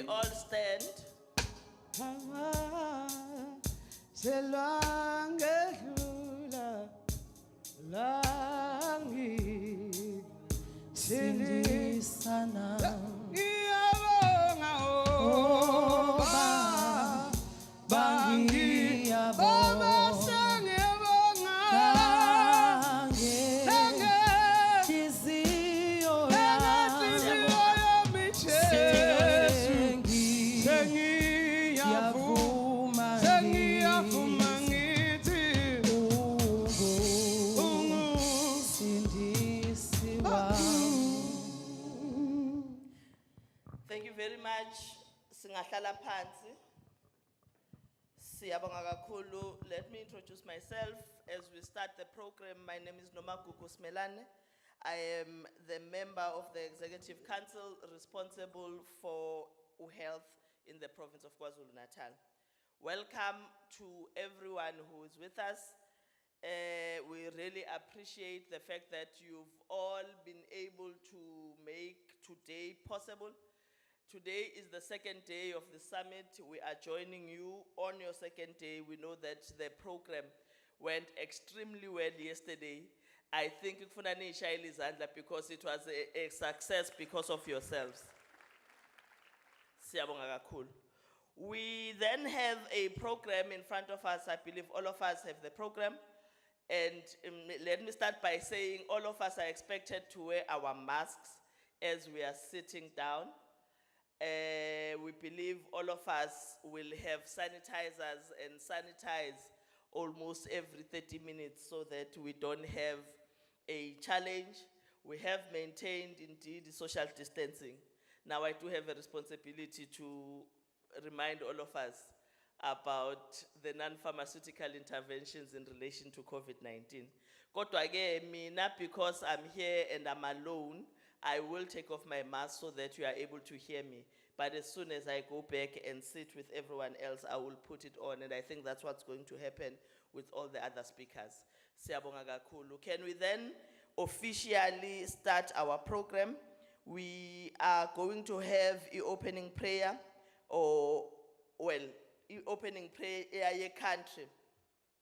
all stand? Thank you very much. Singahlala phansi. Siyabonga kakhulu. Let me introduce myself as we start the program. My name is Smelane. I am the member of the Executive Council responsible for health in the province of KwaZulu-Natal. Welcome to everyone who is with us. We really appreciate the fact that you've all been able to make today possible. Today is the second day of the summit. We are joining you on your second day. We know that the program went extremely well yesterday. I think because it was a success because of yourselves. Siyabonga kakhulu. We then have a program in front of us. I believe all of us have the program. And let me start by saying all of us are expected to wear our masks as we are sitting down. We believe all of us will have sanitizers and sanitize almost every 30 minutes so that we don't have a challenge. We have maintained indeed social distancing. Now I do have a responsibility to remind all of us about the non-pharmaceutical interventions in relation to COVID-19. Kodwa ke mina, because I'm here and I'm alone, I will take off my mask so that you are able to hear me. But as soon as I go back and sit with everyone else, I will put it on, and I think that's what's going to happen with all the other speakers. Siyabonga kakhulu. Can we then officially start our program? We are going to have an opening prayer, or, well, an opening prayer ye country,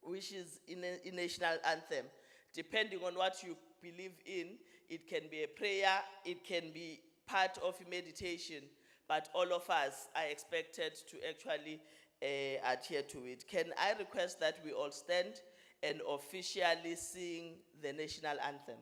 which is in a national anthem. Depending on what you believe in, it can be a prayer, it can be part of a meditation, but all of us are expected to actually adhere to it. Can I request that we all stand and officially sing the national anthem?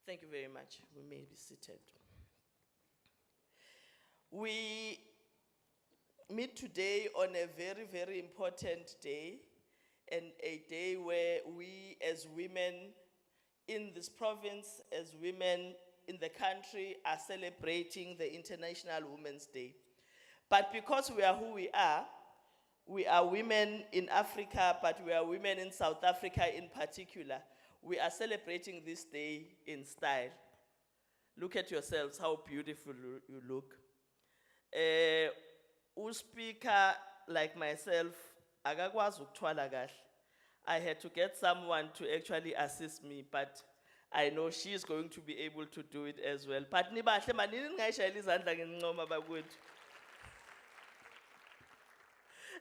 Thank you very much. We may be seated. We meet today on a very, very important day, and a day where we as women in this province, as women in the country, are celebrating the International Women's Day. But because we are who we are women in Africa, but we are women in South Africa in particular, we are celebrating this day in style. Look at yourselves, how beautiful you look. Speaker like myself, akakwazi ukuthwala kahle. I had to get someone to actually assist me, but I know she's going to be able to do it as well. But nibahle manini ngayishayela izandla ngincoma bakwethu.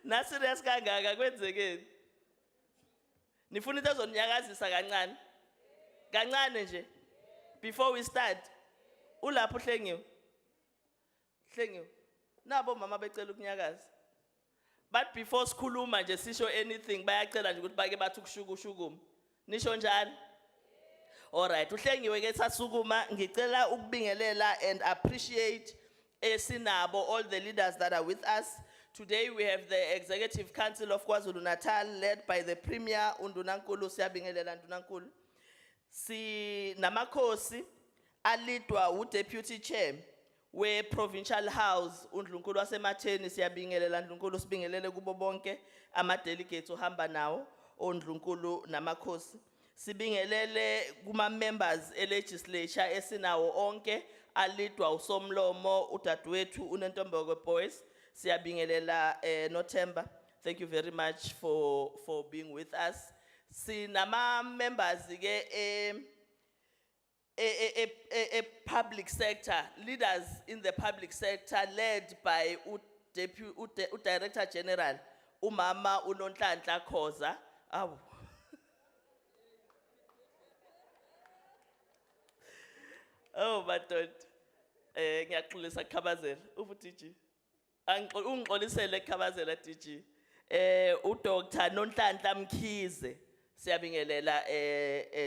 Na serious kangaka kwenzekeni? Nifuna into ezonyakazisa kancane? Kancane nje. Before we start, ulapho hlengiwe. Hlengiwe. Nabo mama becela ukunyakaza. But before sikhuluma nje sisho anything bayacela nje ukuthi bake bathi ukushukushukuma. Nisho njani? Alright, uhlengiwe ke sasukuma ngicela ukubingelela and appreciate esinabo all the leaders that are with us. Today we have the Executive Council of KwaZulu-Natal led by the Premier uNdunankulu siyabingelela Ndunankulu. Si namakhosi alidwa uDeputy Chair we Provincial House uNdlunkulu wasematheni siyabingelela Ndlunkulu sibingelele kubo bonke ama delegates ohamba nawo uNdlunkulu namakhosi. Sibingelele kuma members e-legislature esinawo onke alidwa uSomlomo uDadewethu uNentombeko Boys siyabingelela Nothemba. Thank you very much for being with us. Sinama members ke a public sector, leaders in the public sector led by Director General Umama Nonhlanhla Khoza. Oh, but ngiyaxolisa Khabazela ubutiji. Ungixolisele Khabazela tiji. Dr. Nonhlanhla Mkhize. Siyabingelela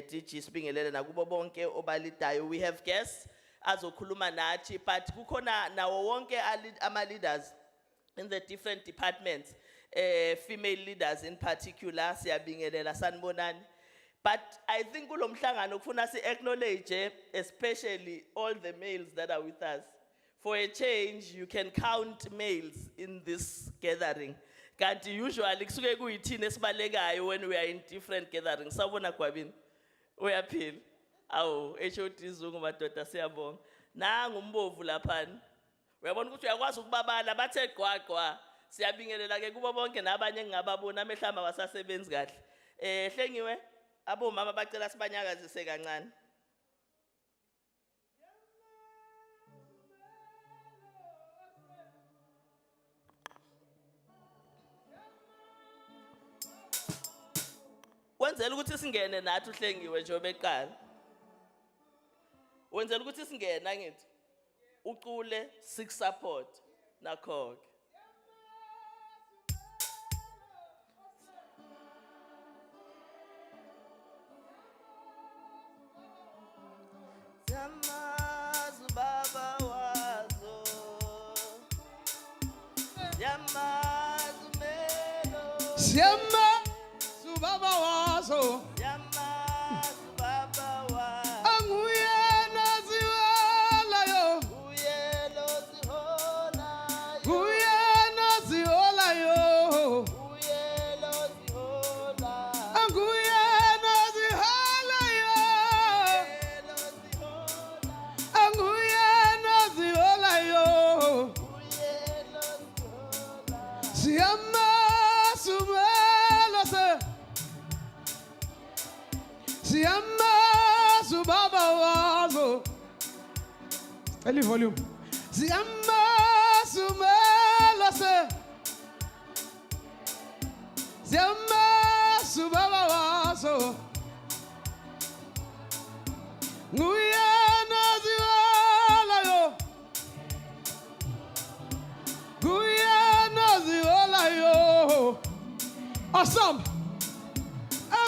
DG sibingelela nakubo bonke obalidayo. We have guests azokhuluma nathi, but kukhona nawo wonke ama leaders in the different departments, female leaders in particular siyabingelela sanibonani. But I think kulo mhlangano kufuna si acknowledge especially all the males that are with us. For a change, you can count males in this gathering. Kanti usually kusuke kuyithini esibalekayo when we are in different gatherings. Sawubona kwabini. Uyaphila. Awu, HOD izungu madoda siyabonga. Nanga umbovu laphana. Uyabona ukuthi uyakwazi ukubabala bathe gqwagqwa. Siyabingelela ke kubo bonke nabanye engingababona amehlamba wasasebenzi kahle. Hlengiwe abomama bacela sibanyakazise kancane. Wenzela ukuthi singene nathi uhlengiwe njengoba eqala. Wenzela ukuthi singene ngithi ucule six support nakho. Yamazu baba wazo. Yamazu melo. Yamazu baba wazo. Yamazu baba wazo. Anguyena ziwala yo. Uyelo zihola yo. Uyena ziwala yo. Uyelo zihola. Anguyena ziwala yo. Uyelo zihola. Anguyena ziwala yo. Uyelo zihola. Yamazu melo se. Yamazu baba wazo. Any volume. Yamazu melo se. Yamazu baba wazo. Nguyena ziwala yo. Nguyena ziwala yo. Awesome.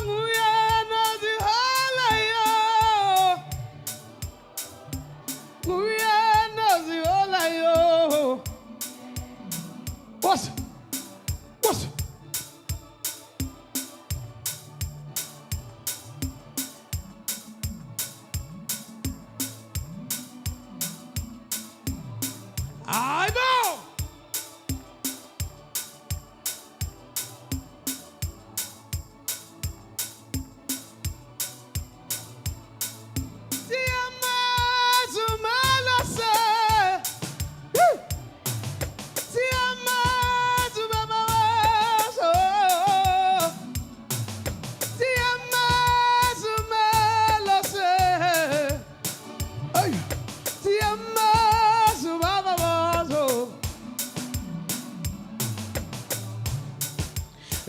Nguyena ziwala yo. Nguyena ziwala yo. What's I know.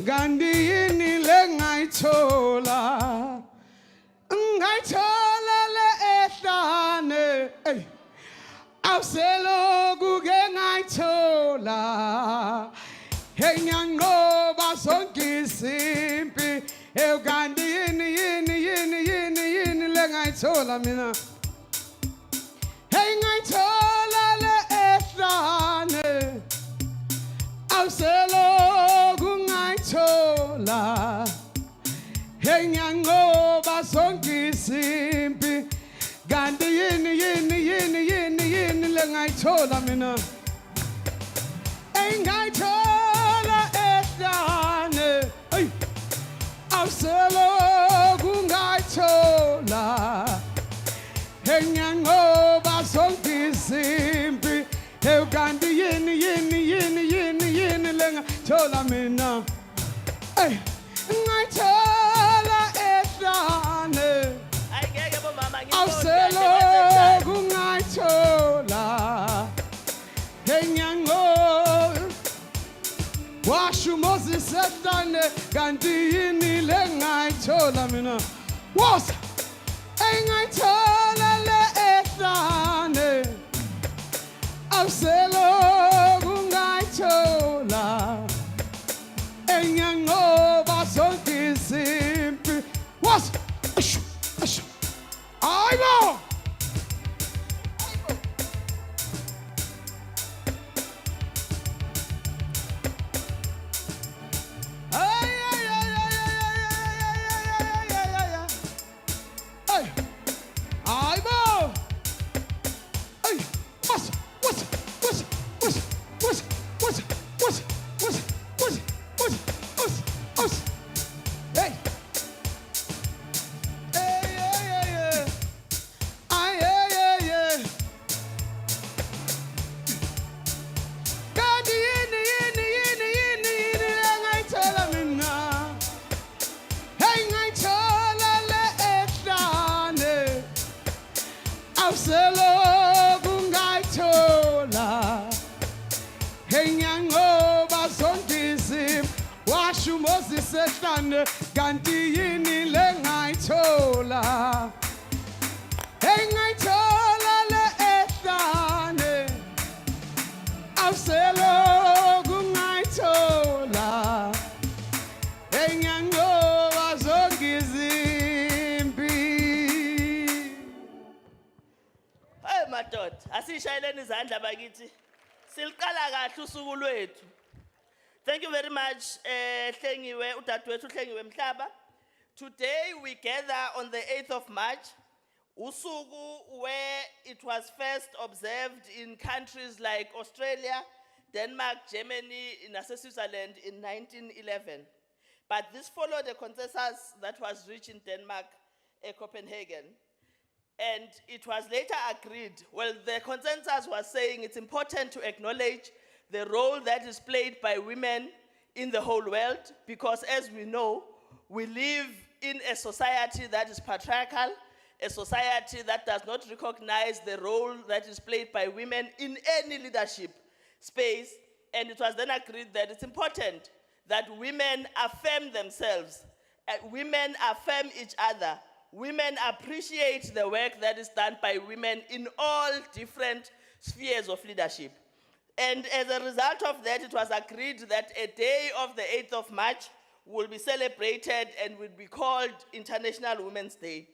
Gandhi yini lengaithola le ehlane awuseloku ke ngaithola enyanqoba zonke isimpi Gandhi yini lengaithola mina ngaithola le ehlane awuseloku ngaithola enyanqoba zonke isimpi kanti yini lengaithola mina engayithola ehlane awuseloku ngaithola enyanqoba zonke isimpi kanti yini lengaithola mina ngayithola ehlane Ayingeke bomama awuseloku ngayithola enyanqoba washo Moses ehlane kanti yini lengayithola mina woza engayithola le ehlane awuseloku ngayithola enyanqoba zonke isimpi woza ayibo awuseloku ngayithola enyanqoba zonke isimpi washo Moses ehlane kanti yini lengayithola engayithola le ehlane awuseloku ngayithola enyanqoba zonke isimpi. Hey madoda, asishayeleni izandla bakithi. Siliqala kahle usuku lwethu. Thank you very much, Hlengiwe, udadewethu Hlengiwe Mhlaba. Today we gather on the 8th of March, usuku where it was first observed in countries like Australia, Denmark, Germany, and Switzerland in 1911. But this followed a consensus that was reached in Denmark, Copenhagen. And it was later agreed, well, the consensus was saying it's important to acknowledge the role that is played by women in the whole world, because as we know, we live in a society that is patriarchal, a society that does not recognize the role that is played by women in any leadership space. And it was then agreed that it's important that women affirm themselves, women affirm each other, women appreciate the work that is done by women in all different spheres of leadership. And as a result of that, it was agreed that a day of the 8th of March will be celebrated and will be called International Women's Day.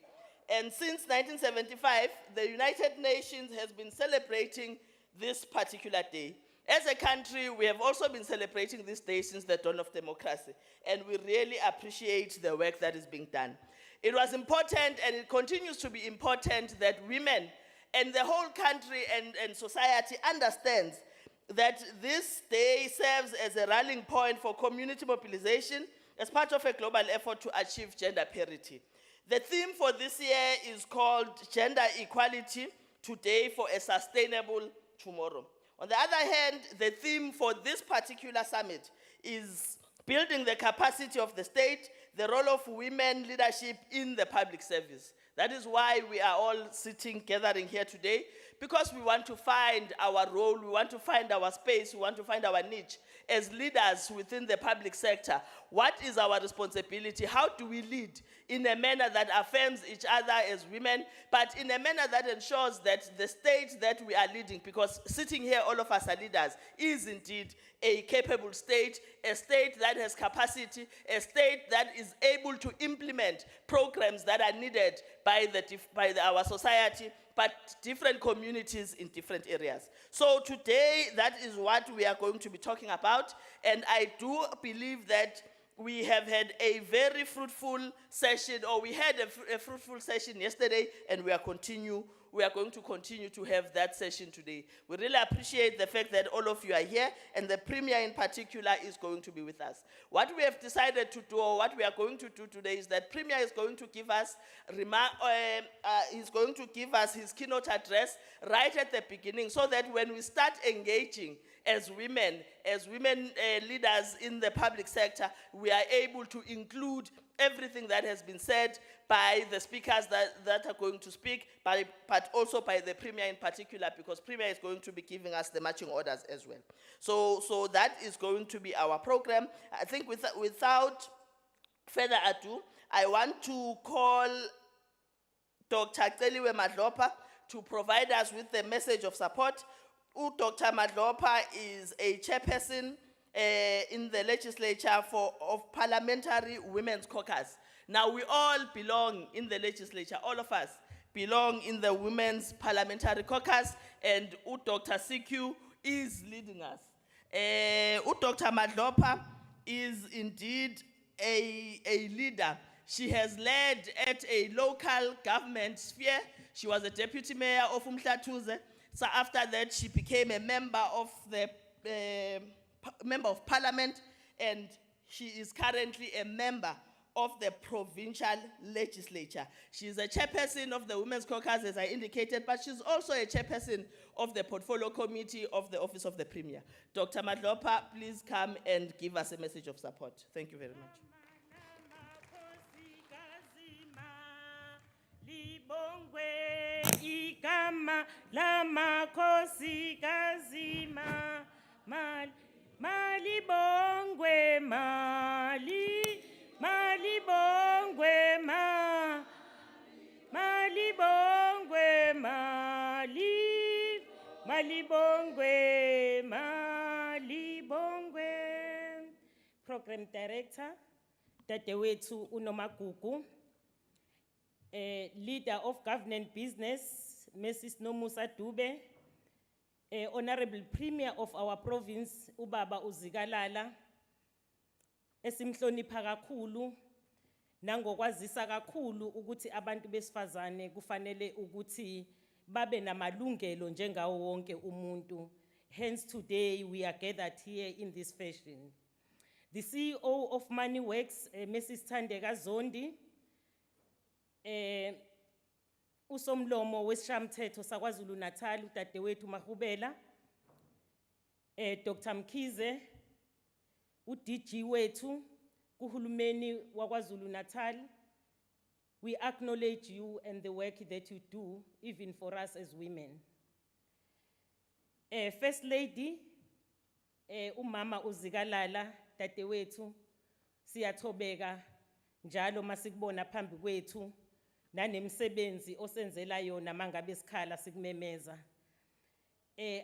And since 1975, the United Nations has been celebrating this particular day. As a country, we have also been celebrating this day since the dawn of democracy, and we really appreciate the work that is being done. It was important, and it continues to be important, that women and the whole country and society understands that this day serves as a rallying point for community mobilization as part of a global effort to achieve gender parity. The theme for this year is called Gender Equality Today for a Sustainable Tomorrow. On the other hand, the theme for this particular summit is building the capacity of the state, the role of women leadership in the public service. That is why we are all gathering here today, because we want to find our role, we want to find our space, we want to find our niche as leaders within the public sector. What is our responsibility? How do we lead in a manner that affirms each other as women, but in a manner that ensures that the state that we are leading, because sitting here, all of us are leaders, is indeed a capable state, a state that has capacity, a state that is able to implement programs that are needed by our society, but different communities in different areas. So today, that is what we are going to be talking about, and I do believe that we have had a very fruitful session, or we had a fruitful session yesterday, and we are going to continue to have that session today. We really appreciate the fact that all of you are here, and the Premier in particular is going to be with us. What we have decided to do, or what we are going to do today, is that Premier is going to give us his keynote address right at the beginning, so that when we start engaging as women leaders in the public sector, we are able to include everything that has been said by the speakers that are going to speak, but also by the Premier in particular, because Premier is going to be giving us the marching orders as well. So that is going to be our program. I think without further ado, I want to call Dr. Celiwe Madlopa to provide us with the message of support. Dr. Madlopa is a chairperson in the legislature of Parliamentary Women's Caucus. Now, we all belong in the legislature, all of us belong in the Women's Parliamentary Caucus, and Dr. CQ is leading us. Dr. Madlopa is indeed a leader. She has led at a local government sphere. She was a deputy mayor of Mkhize. So after that, she became a member of Parliament, and she is currently a member of the provincial legislature. She is a chairperson of the Women's Caucus, as I indicated, but she's also a chairperson of the portfolio committee of the Office of the Premier. Dr. Madlopa, please come and give us a message of support. Thank you very much. Igama lama kosi kazima malibongwe malibongwe malibongwe. Program Director Dadewethu Unomagugu, Leader of Government Business, Mrs. Nomusa Dube, Honorable Premier of our province, Ubaba Uzikalala, esimhlonipha kakhulu, nangokwazisa kakhulu ukuthi abantu besifazane kufanele ukuthi babe namalungelo njengawo wonke umuntu. Hence today we are gathered here in this fashion. The CEO of MoneyWorks, Mrs. Thandeka Zondi, usomlomo wesishamthetho saKwaZulu-Natal uDadewethu Mahubela, Dr. Mkhize, uDG wethu kuhulumeni waKwaZulu-Natal. We acknowledge you and the work that you do, even for us as women. First Lady, umama uzikalala Dadewethu, siyathobeka njalo masikubona phambi kwethu nanemsebenzi osenzela yona mangabe sikhala sikumemeza.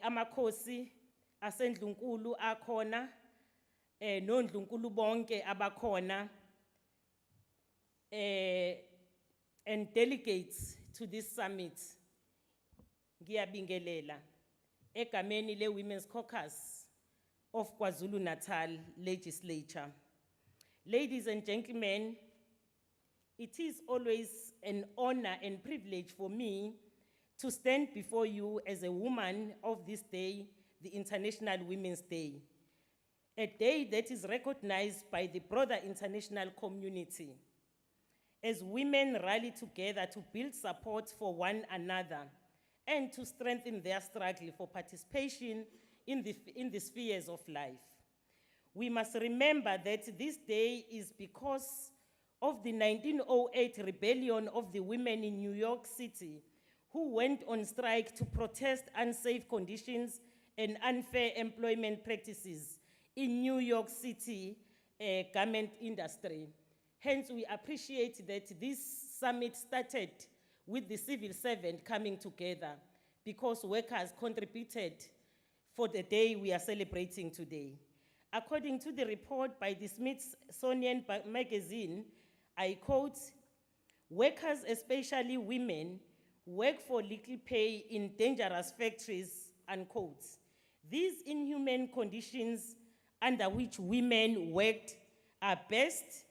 Amakhosi asendlunkulu akhona, nondlunkulu bonke abakhona, and delegates to this summit, ngiyabingelela. egameni le Women's Caucus of KwaZulu-Natal Legislature. Ladies and gentlemen, it is always an honor and privilege for me to stand before you as a woman of this day, the International Women's Day, a day that is recognized by the broader international community. As women rally together to build support for one another and to strengthen their struggle for participation in the spheres of life. We must remember that this day is because of the 1908 rebellion of the women in New York City who went on strike to protest unsafe conditions and unfair employment practices in New York City garment industry. Hence, we appreciate that this summit started with the civil servant coming together because workers contributed for the day we are celebrating today. According to the report by the Smithsonian magazine, I quote, "Workers, especially women, work for little pay in dangerous factories," unquote. These inhumane conditions under which women worked are best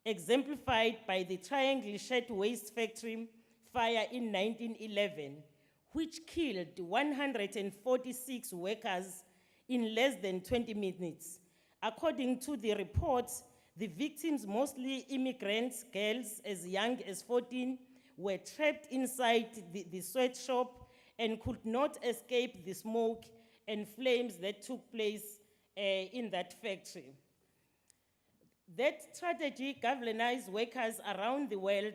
exemplified by the Triangle Shirtwaist Factory fire in 1911, which killed 146 workers in less than 20 minutes. According to the report, the victims, mostly immigrants, girls as young as 14, were trapped inside the sweatshop and could not escape the smoke and flames that took place in that factory. That tragedy galvanized workers around the world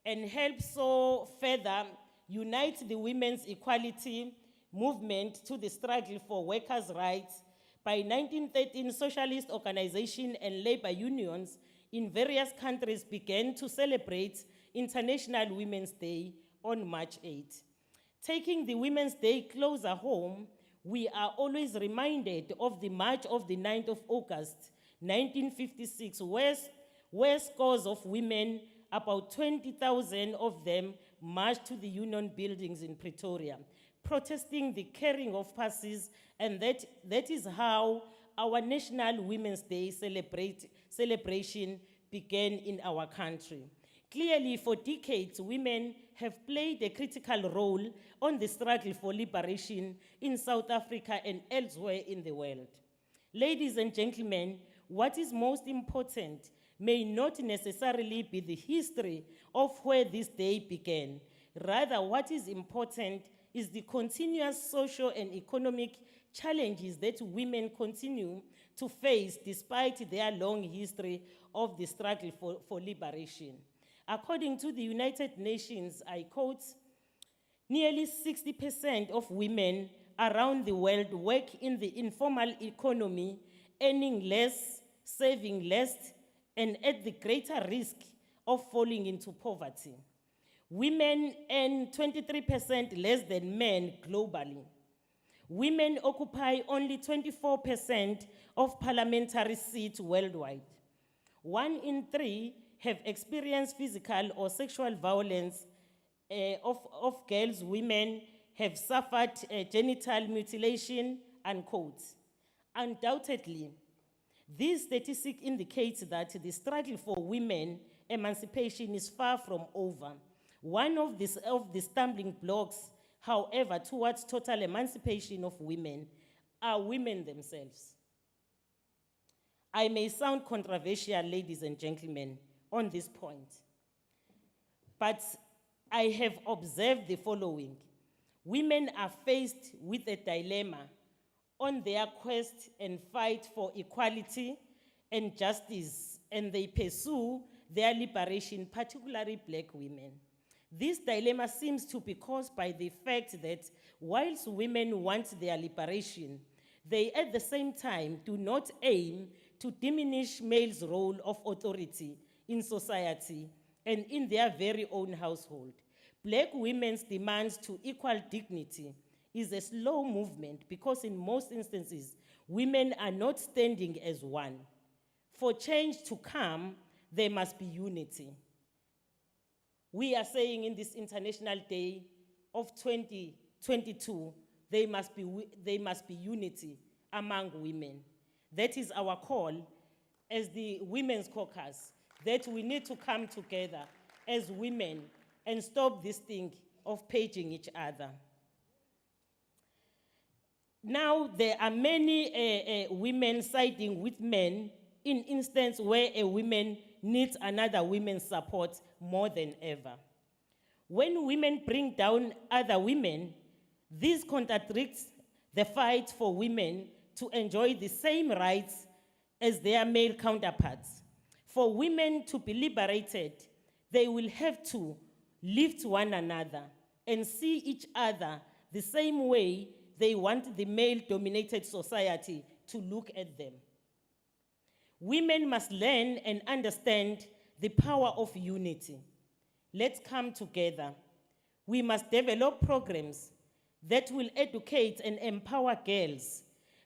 and helped so further unite the women's equality movement to the struggle for workers' rights. By 1913, socialist organizations and labor unions in various countries began to celebrate International Women's Day on March 8. Taking the Women's Day closer home, we are always reminded of the March of the 9th of August, 1956, where scores of women, about 20,000 of them, marched to the Union buildings in Pretoria, protesting the carrying of passes, and that is how our National Women's Day celebration began in our country. Clearly, for decades, women have played a critical role on the struggle for liberation in South Africa and elsewhere in the world. Ladies and gentlemen, what is most important may not necessarily be the history of where this day began. Rather, what is important is the continuous social and economic challenges that women continue to face despite their long history of the struggle for liberation. According to the United Nations, I quote, "Nearly 60% of women around the world work in the informal economy, earning less, saving less, and at the greater risk of falling into poverty. Women earn 23% less than men globally. Women occupy only 24% of parliamentary seats worldwide. 1 in 3 have experienced physical or sexual violence of girls. Women have suffered genital mutilation," unquote. Undoubtedly, this statistic indicates that the struggle for women emancipation is far from over. One of the stumbling blocks, however, towards total emancipation of women are women themselves. I may sound controversial, ladies and gentlemen, on this point, but I have observed the following. Women are faced with a dilemma on their quest and fight for equality and justice, and they pursue their liberation, particularly Black women. This dilemma seems to be caused by the fact that whilst women want their liberation, they at the same time do not aim to diminish males' role of authority in society and in their very own household. Black women's demands to equal dignity is a slow movement because in most instances, women are not standing as one. For change to come, there must be unity. We are saying in this International Day of 2022, there must be unity among women. That is our call as the Women's Caucus, that we need to come together as women and stop this thing of paging each other. Now, there are many women siding with men in instances where a woman needs another woman's support more than ever. When women bring down other women, this contradicts the fight for women to enjoy the same rights as their male counterparts. For women to be liberated, they will have to lift one another and see each other the same way they want the male-dominated society to look at them. Women must learn and understand the power of unity. Let's come together. We must develop programs that will educate and empower girls.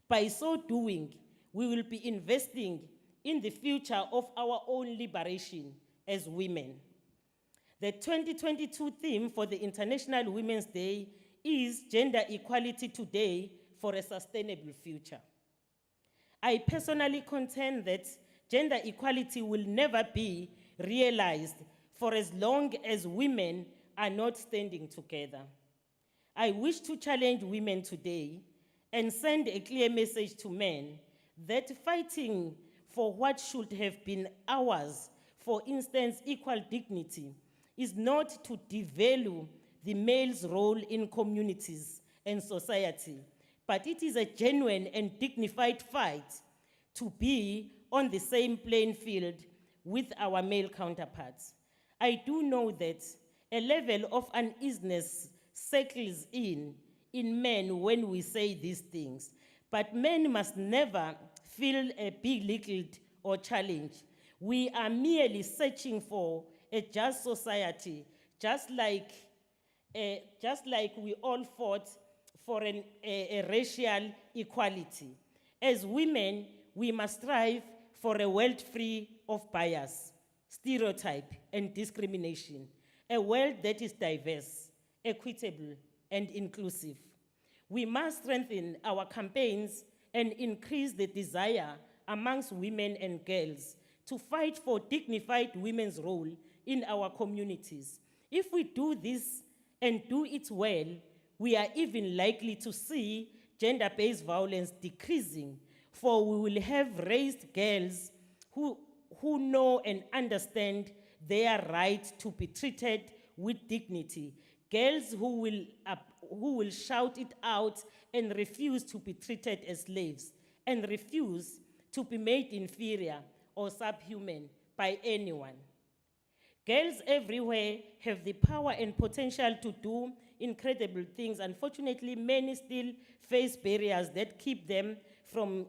By so doing, we will be investing in the future of our own liberation as women. The 2022 theme for the International Women's Day is Gender Equality Today for a Sustainable Future. I personally contend that gender equality will never be realized for as long as women are not standing together. I wish to challenge women today and send a clear message to men that fighting for what should have been ours, for instance, equal dignity, is not to devalue the male's role in communities and society, but it is a genuine and dignified fight to be on the same playing field with our male counterparts. I do know that a level of uneasiness circles in men when we say these things, but men must never feel belittled or challenged. We are merely searching for a just society, just like we all fought for a racial equality. As women, we must strive for a world free of bias, stereotype, and discrimination, a world that is diverse, equitable, and inclusive. We must strengthen our campaigns and increase the desire amongst women and girls to fight for dignified women's role in our communities. If we do this and do it well, we are even likely to see gender-based violence decreasing, for we will have raised girls who know and understand their right to be treated with dignity, girls who will shout it out and refuse to be treated as slaves, and refuse to be made inferior or subhuman by anyone. Girls everywhere have the power and potential to do incredible things. Unfortunately, many still face barriers that keep them from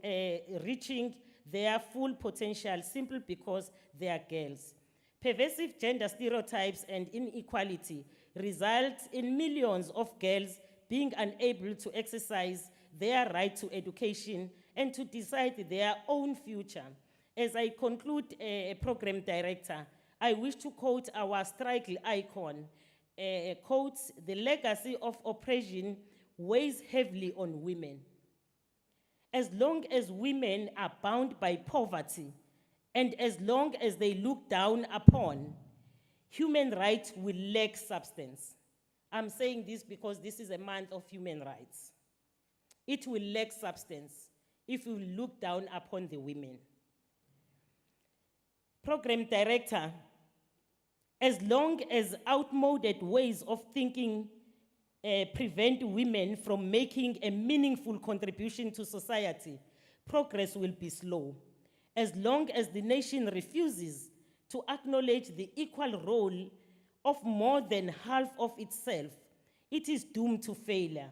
reaching their full potential simply because they are girls. Pervasive gender stereotypes and inequality result in millions of girls being unable to exercise their right to education and to decide their own future. As I conclude, Program Director, I wish to quote our strike icon, quotes, "The legacy of oppression weighs heavily on women. As long as women are bound by poverty, and as long as they look down upon, human rights will lack substance." I'm saying this because this is a month of human rights. It will lack substance if we look down upon the women. Program Director, as long as outmoded ways of thinking prevent women from making a meaningful contribution to society, progress will be slow. As long as the nation refuses to acknowledge the equal role of more than half of itself, it is doomed to failure.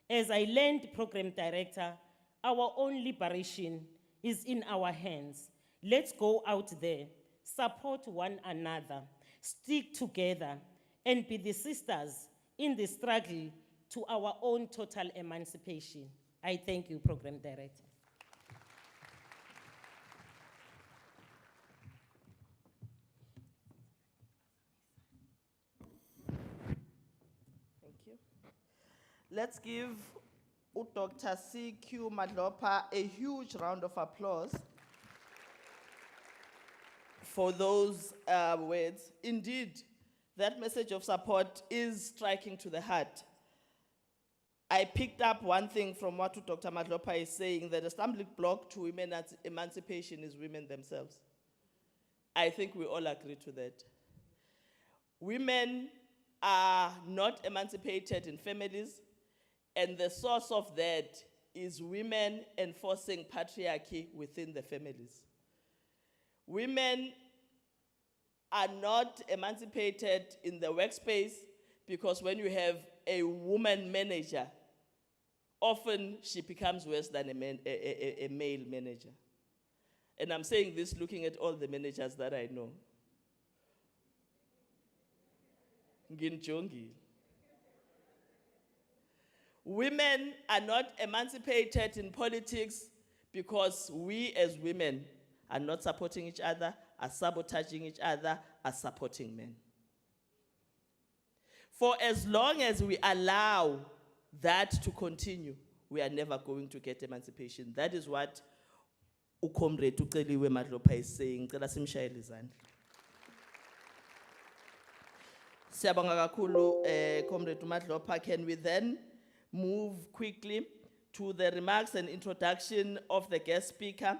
As I learned, Program Director, our own liberation is in our hands. Let's go out there, support one another, stick together, and be the sisters in the struggle to our own total emancipation. I thank you, Program Director. Thank you. Let's give Dr. CQ Madlopa a huge round of applause for those words. Indeed, that message of support is striking to the heart. I picked up one thing from what Dr. Madlopa is saying, that a stumbling block to women's emancipation is women themselves. I think we all agree to that. Women are not emancipated in families, and the source of that is women enforcing patriarchy within the families. Women are not emancipated in the workspace because when you have a woman manager, often she becomes worse than a male manager. And I'm saying this looking at all the managers that I know. Nginjongi. Women are not emancipated in politics because we as women are not supporting each other, are sabotaging each other, are supporting men. For as long as we allow that to continue, we are never going to get emancipation. That is what uComrade uCeliwe Madlopa is saying. Ngicela simshayele izandla. Siyabonga kakhulu, Comrade Madlopa. Can we then move quickly to the remarks and introduction of the guest speaker,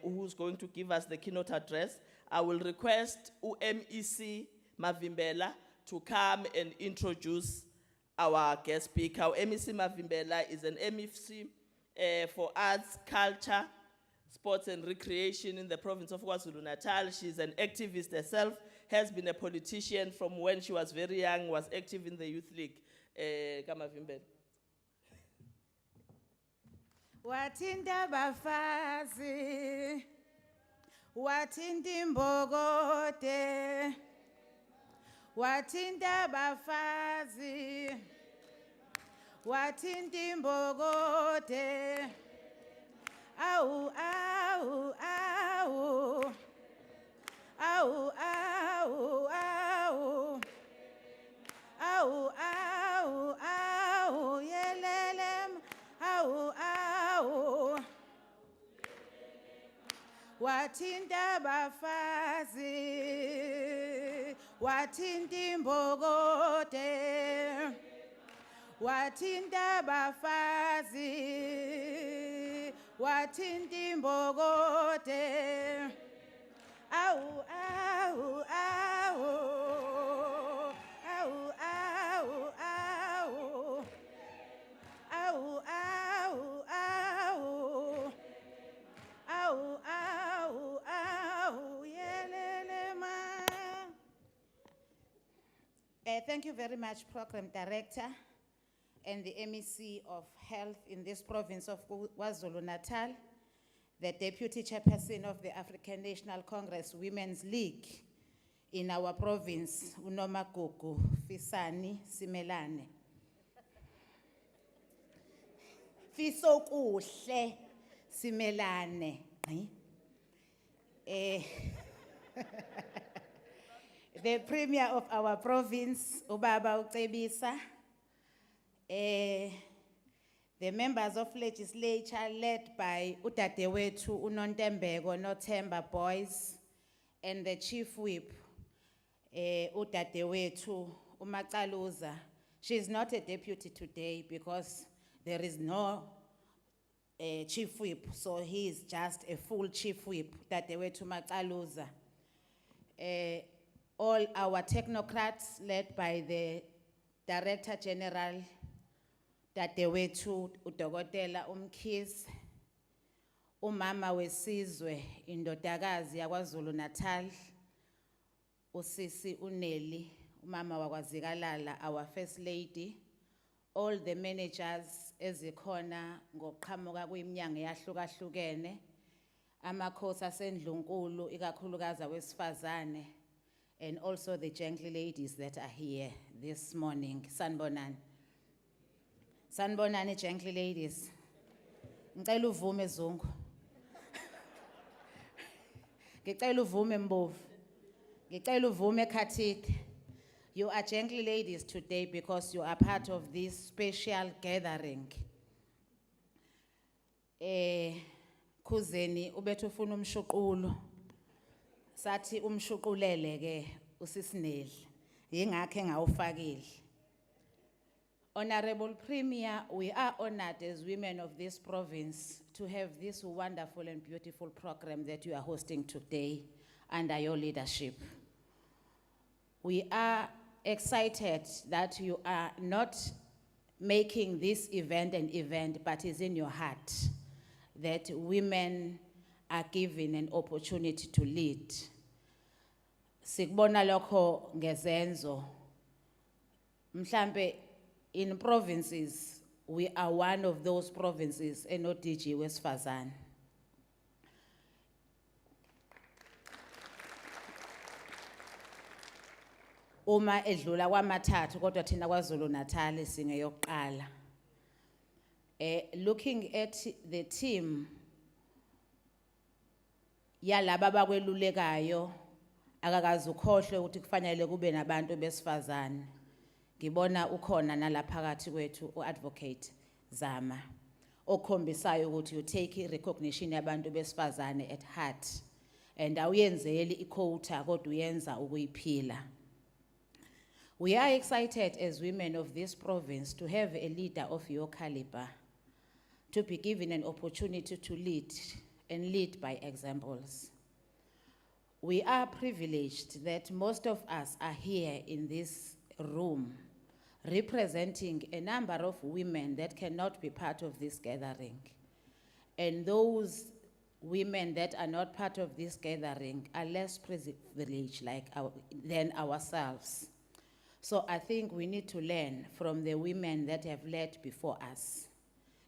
who's going to give us the keynote address? I will request MEC Mavimbela to come and introduce our guest speaker. MEC Mavimbela is an MEC for arts, culture, sports and recreation in the province of KwaZulu-Natal. She's an activist herself, has been a politician from when she was very young, was active in the Youth League. Mavimbela. Watinda bafazi, watindi mbogote, watinda bafazi, watindi mbogote, au, au, au, au, au, au, au, au, au, yelelem, au, au, watinda bafazi, watindi mbogote, watinda bafazi, watindi mbogote, au, au, au, au, au, au, au, au, au, au, au, au, yelele ma. Thank you very much, Program Director and the MEC of Health in this province of KwaZulu-Natal, the Deputy Chairperson of the African National Congress Women's League in our province, uNomagugu Fisani Simelane. Fisokuhle Simelane. The Premier of our province, Ubaba Ucebisa, the members of legislature led by Udadewethu Unontembeko Nothemba Boys, and the Chief Whip, Udadewethu Umakaluza. She is not a deputy today because there is no Chief Whip, so he is just a full Chief Whip, Udadewethu Umakaluza. All our technocrats led by the Director General, Dadewethu Udokotela Mkhize, umama wesizwe indodakazi yaKwaZulu-Natal, usisi uNeli, umama wakwaZikalala, our First Lady, all the managers ezikhona ngokuqhamuka kwiminyaka eyahlukahlukene, amakhosi asendlunkulu ikakhulukazi awesifazane, and also the gently ladies that are here this morning. Sanbonani. Sanbonani, gently ladies. Ngicela uvume Zungu. Ngicela uvume Mbovu. Ngicela uvume Khathide. You are gently ladies today because you are part of this special gathering Khuzeni ubethu ufuna umshuqulo. Sathi umshuqulele ke usisineli. Yingakho engawufakile. Honorable Premier, we are honored as women of this province to have this wonderful and beautiful program that you are hosting today under your leadership. We are excited that you are not making this event an event, but is in your heart that women are given an opportunity to lead. Sikubona lokho ngezenzo. Mhlambe in provinces, we are one of those provinces enodiji wesifazane. Uma edlula kwamathathu kodwa thina KwaZulu-Natal singeyokuqala. Looking at the team yalaba abakwelulekayo akakazi ukhohlwe ukuthi kufanele kube nabantu besifazane. Ngibona ukhona nalaphakathi kwethu uadvocate Zama okhombisayo ukuthi you take recognition yabantu besifazane at heart and awuyenzeli iquota kodwa uyenza ukuyiphila. We are excited as women of this province to have a leader of your caliber, to be given an opportunity to lead and lead by examples. We are privileged that most of us are here in this room representing a number of women that cannot be part of this gathering. And those women that are not part of this gathering are less privileged than ourselves. So I think we need to learn from the women that have led before us.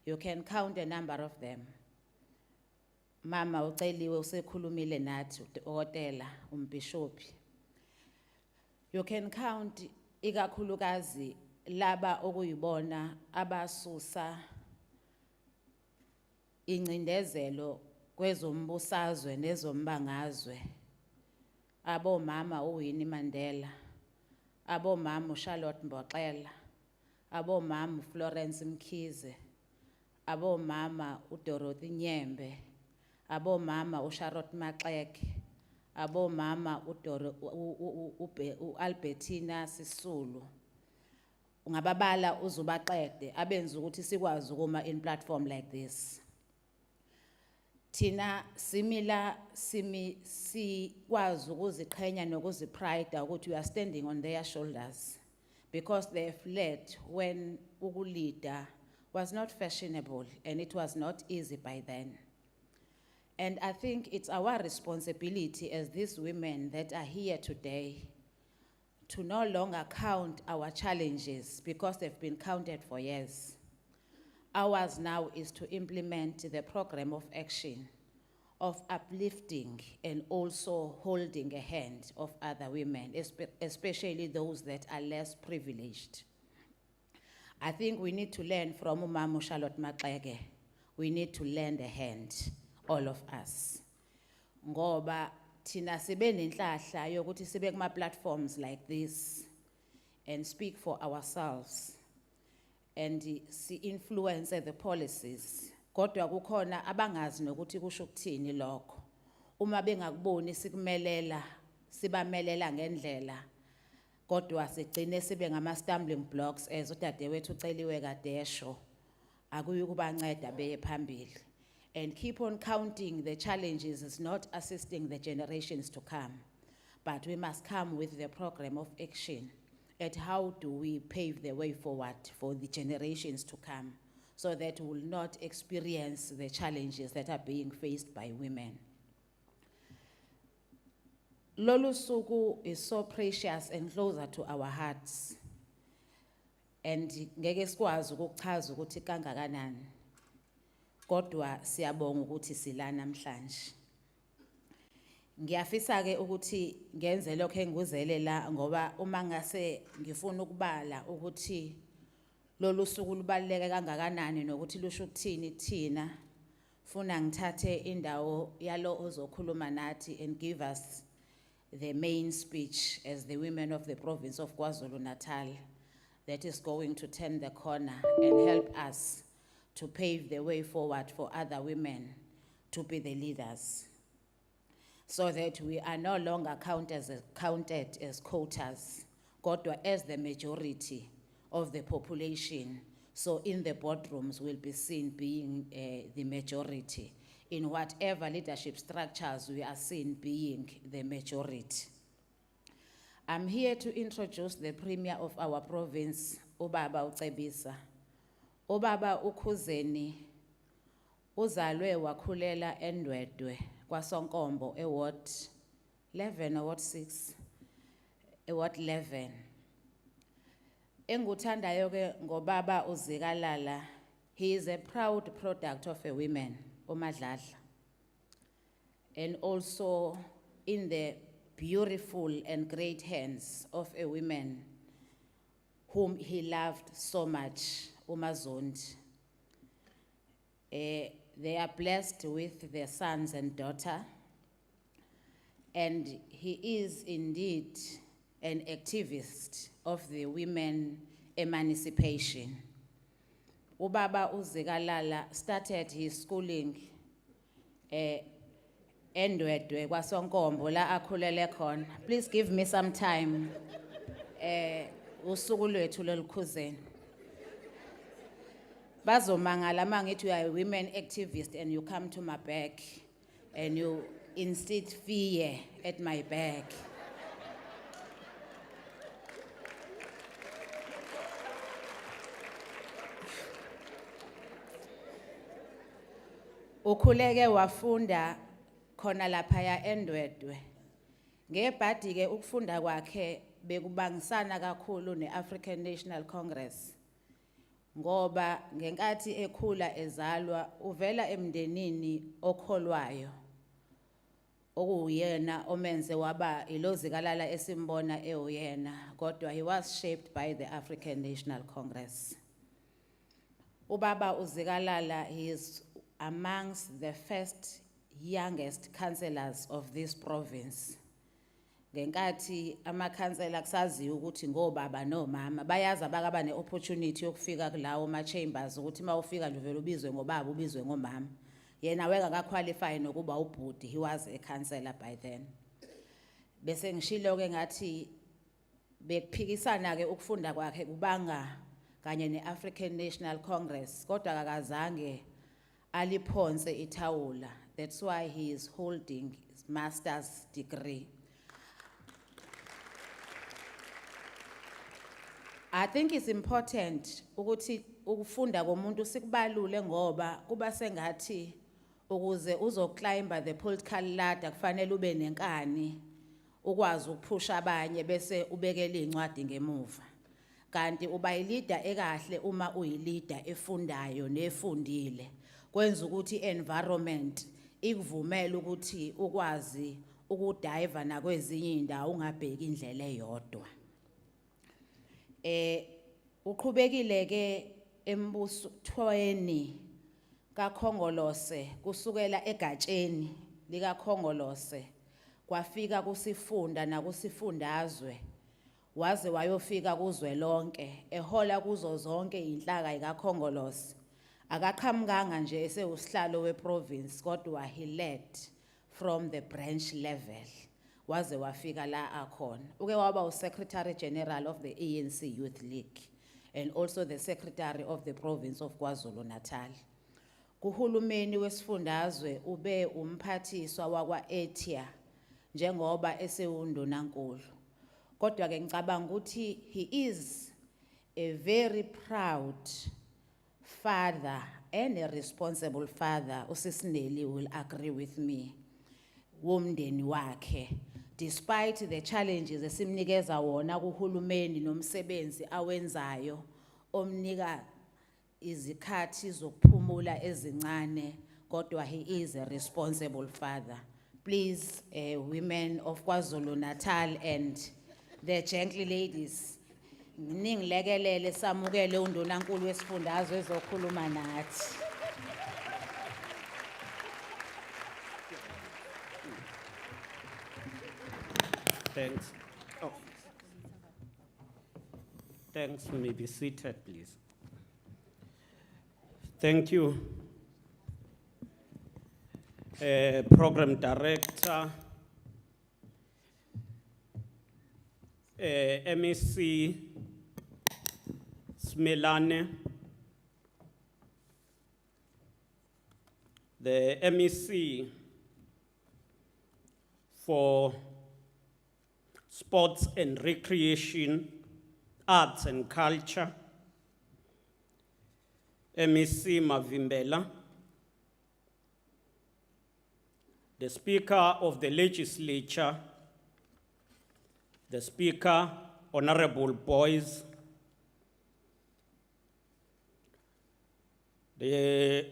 You can count a number of them. Mama uceliwe usekhulumile nathi uDokotela umbishophi. You can count ikakhulukazi laba okuyibona abasusa incindezelo kwezombusazwe nezombangazwe. Abomama uWinnie Mandela, abomama uCharlotte Mboxela, abomama uFlorence Mkhize, abomama uDorothy Nyembe, abomama uCharlotte Maxeke, abomama uAlbertina Sisulu. Ungababala uzubaqede abenza ukuthi sikwazi ukuma in platform like this. Tina simila sikwazi ukuziqhenya nokuzipride ukuthi we are standing on their shoulders because they have led when ukulida was not fashionable and it was not easy by then. And I think it's our responsibility as these women that are here today to no longer count our challenges because they've been counted for years. Ours now is to implement the program of action of uplifting and also holding a hand of other women, especially those that are less privileged. I think we need to learn from Umama Charlotte Maxeke. We need to lend a hand, all of us. Ngoba tina sibe nenhlahla yokuthi sibe kuma platforms like this and speak for ourselves and see influence the policies. Kodwa kukhona abangazi nokuthi kusho ukuthini lokho. Uma bengakuboni sikumelela, sibamelela ngendlela. Kodwa sigcine sibe ngama stumbling blocks as udadewethu uceliwe kade esho. Akuyi kubanceda beye phambili. And keep on counting the challenges is not assisting the generations to come. But we must come with the program of action at how do we pave the way forward for the generations to come so that we will not experience the challenges that are being faced by women. Lolu suku is so precious and closer to our hearts. And ngeke sikwazi ukuchaza ukuthi kangakanani. Kodwa siyabonga ukuthi sila namhlanje. Ngiyafisa ke ukuthi ngenze lokho engikuzelela ngoba uma ngase ngifuna ukubala ukuthi lolu suku lubaleke kangakanani nokuthi lusho ukuthini thina funa ngithathe indawo yalo ozokhuluma nathi and give us the main speech as the women of the province of KwaZulu-Natal that is going to turn the corner and help us to pave the way forward for other women to be the leaders, so that we are no longer counted as quotas, kodwa as the majority of the population. So in the boardrooms we'll be seen being the majority. In whatever leadership structures we are seen being the majority. I'm here to introduce the Premier of our province, Ubaba Ucebisa. Ubaba uKhuzeni uzalwe wakhulela eNdwedwe kwaSonkombo Ward 11 or Ward 6, Ward 11. Enguthandayo ke ngobaba uZikalala, he is a proud product of a woman, uMadladla, and also in the beautiful and great hands of a woman whom he loved so much, uMazondi. They are blessed with their sons and daughter, and he is indeed an activist of the women emancipation. Ubaba uZikalala started his schooling eNdwedwe kwaSonkombo la akhulele khona. Please give me some time. Usuku lwethu lolukhuzeni. Bazomangala mangithi you are a women activist and you come to my back and you instill fear at my back. Ukhuleke wafunda khona laphaya eNdwedwe. Ngebhadi ke ukufunda kwakhe bekubangisana kakhulu neAfrican National Congress. Ngoba ngenkathi ekhula ezalwa uvela emndenini okholwayo. Okuyena omenze waba iloZikalala esimbona eyena, kodwa he was shaped by the African National Congress. Ubaba uZikalala, he is amongst the first youngest councillors of this province. Ngenkathi amakhansela kusaziwa ukuthi ngobaba nomama bayaza bakaba neopportunity yokufika kulawo ama-chambers ukuthi mawufika nje vele ubizwe ngobaba ubizwe ngomama. Yena weka akaqualify nokuba ubhuti, he was a councillor by then. Bese ngishilo ke ngathi bekuphikisana ke ukufunda kwakhe kubanga kanye neAfrican National Congress, kodwa akazange aliphonse ithawula. That's why he is holding his master's degree. I think it's important ukuthi ukufunda komuntu sikubalule ngoba kuba sengathi ukuze uzoclimba the political ladder kufanele ube nenkani ukwazi ukuphusha abanye bese ubekela incwadi ngemuva. Kanti uba leader ekahle uma uyileader efundayo nefundile. Kwenza ukuthi environment ikuvumela ukuthi ukwazi ukudive nakwezinye indawo ungabheki indlela eyodwa. Uqhubekile ke embusweni kaKhongolose kusukela egatsheni lika Khongolose kwafika kusifunda nakusifundazwe waze wayofika kuzwelonke ehola kuzo zonke inhlaka ikaKhongolose. Akaqhamukanga nje esewusihlalo weprovince kodwa he led from the branch level waze wafika la akhona. Uke waba uSecretary General of the ANC Youth League and also the Secretary of the province of KwaZulu-Natal. Kuhulumeni wesifundazwe ube umphathiswa wakwa-Etia njengoba esewundunankulu. Kodwa ke ngicabanga ukuthi he is a very proud father and a responsible father. Usisineli will agree with me. Womndeni wakhe, despite the challenges esimnikeza wona kuhulumeni nomsebenzi awenzayo omnika izikhathi zokuphumula ezincane, kodwa he is a responsible father. Please, women of KwaZulu-Natal and the gently ladies, ningilekelele samukele undunankulu wesifundazwe ezokhuluma nathi. Thanks. Oh. Thanks. We may be seated, please. Thank you. Program Director, MEC Smelane, the MEC for Sports and Recreation, Arts and Culture, MEC Mavimbela, the Speaker of the Legislature, the Speaker, Honorable Boys, the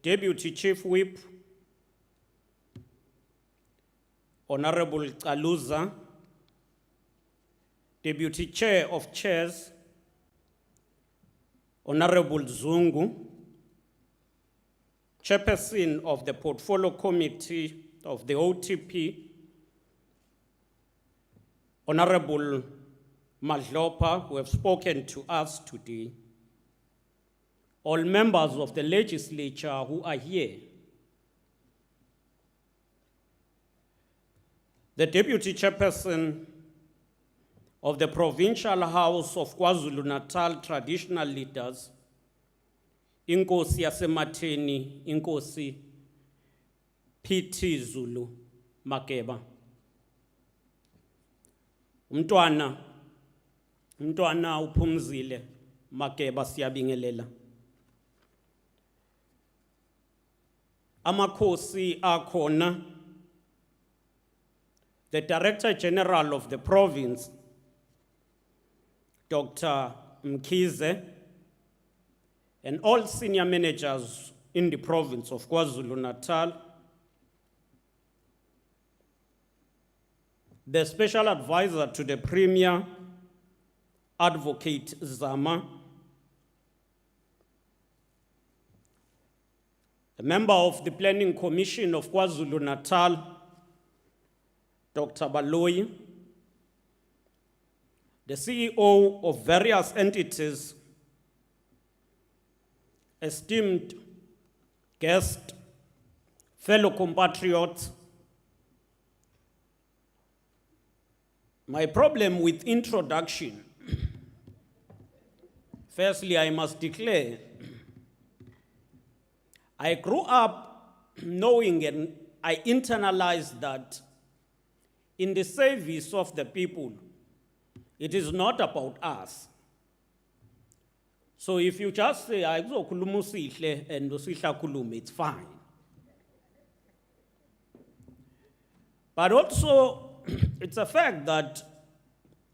Deputy Chief Whip, Honorable Kaluza, Deputy Chair of Chairs, Honorable Zungu, Chairperson of the Portfolio Committee of the OTP, Honorable Madlopa, who have spoken to us today, all members of the legislature who are here, the Deputy Chairperson of the Provincial House of KwaZulu-Natal Traditional Leaders, Inkosi Yasematheni, Inkosi PT Zulu Makeba. Umntwana uphumzile Makeba siyabingelela. Amakhosi akhona, the Director General of the province, Dr. Mkhize, and all senior managers in the province of KwaZulu-Natal, the Special Advisor to the Premier, Advocate Zama, the member of the Planning Commission of KwaZulu-Natal, Dr. Baloyi, the CEO of various entities, esteemed guests, fellow compatriots. My problem with introduction, firstly, I must declare, I grew up knowing and I internalized that in the service of the people, it is not about us. So if you just say, and it's fine. But also, it's a fact that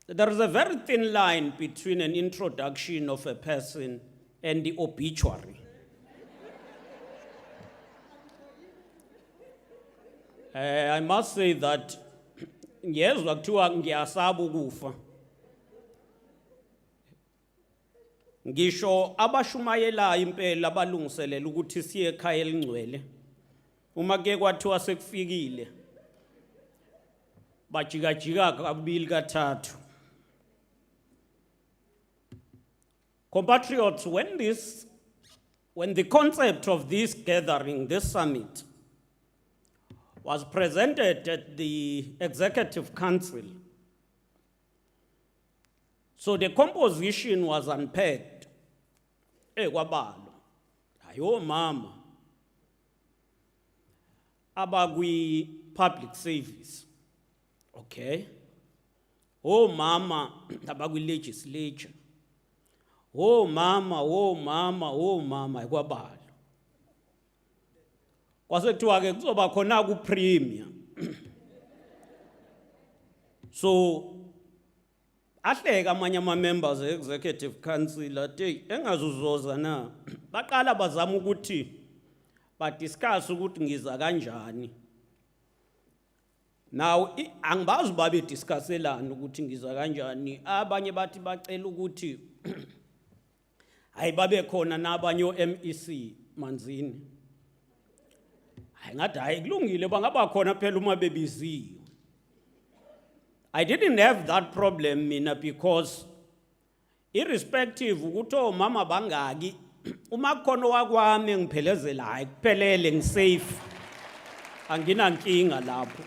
there is a very thin line between an introduction of a person and the obituary. I must say that, yes, ngisho abashumayela impela abalungiselela ukuthi siye ekhaya elingcwele uma ke kwathiwa sekufikile bajikajika kabili kathathu. Compatriots, when the concept of this gathering, this summit, was presented at the Executive Council, so the composition was unpacked. Kwabalo, ayo mama, abagwi public service, okay? Oh mama, abagwi legislature. Oh mama, kwabalo. Kwasekuthiwa ke kuzoba khona ku premier. So ahleka amanye ama-members e-Executive Council athi engazuzoza na baqala bazama ukuthi badiscuss ukuthi ngiza kanjani. Now angibazi babe discusselana ukuthi ngiza kanjani. Abanye bathi bacela ukuthi ayibabe khona nabanye o-MEC manzini. Ngathi hayi kulungile bangaba khona phela uma bebiziwe. I didn't have that problem mina because irrespective ukuthi omama bangaki umakhono wakwami ngiphelezela hayi kuphelele ngisafe. Anginankinga lapho.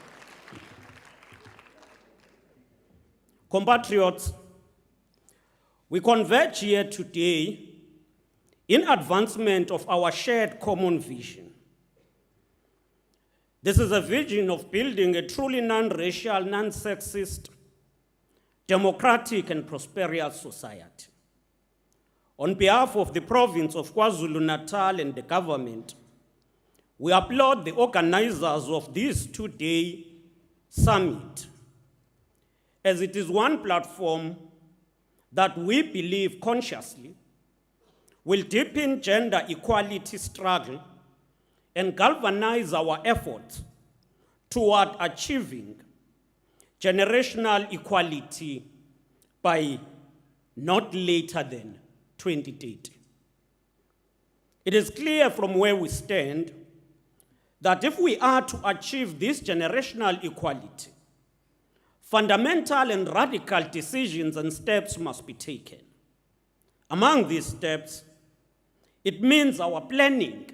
Compatriots, we converge here today in advancement of our shared common vision. This is a vision of building a truly non-racial, non-sexist, democratic and prosperous society. On behalf of the province of KwaZulu-Natal and the government, we applaud the organizers of this two-day summit, as it is one platform that we believe consciously will deepen gender equality struggle and galvanize our efforts toward achieving generational equality by not later than 2030. It is clear from where we stand that if we are to achieve this generational equality, fundamental and radical decisions and steps must be taken. Among these steps, it means our planning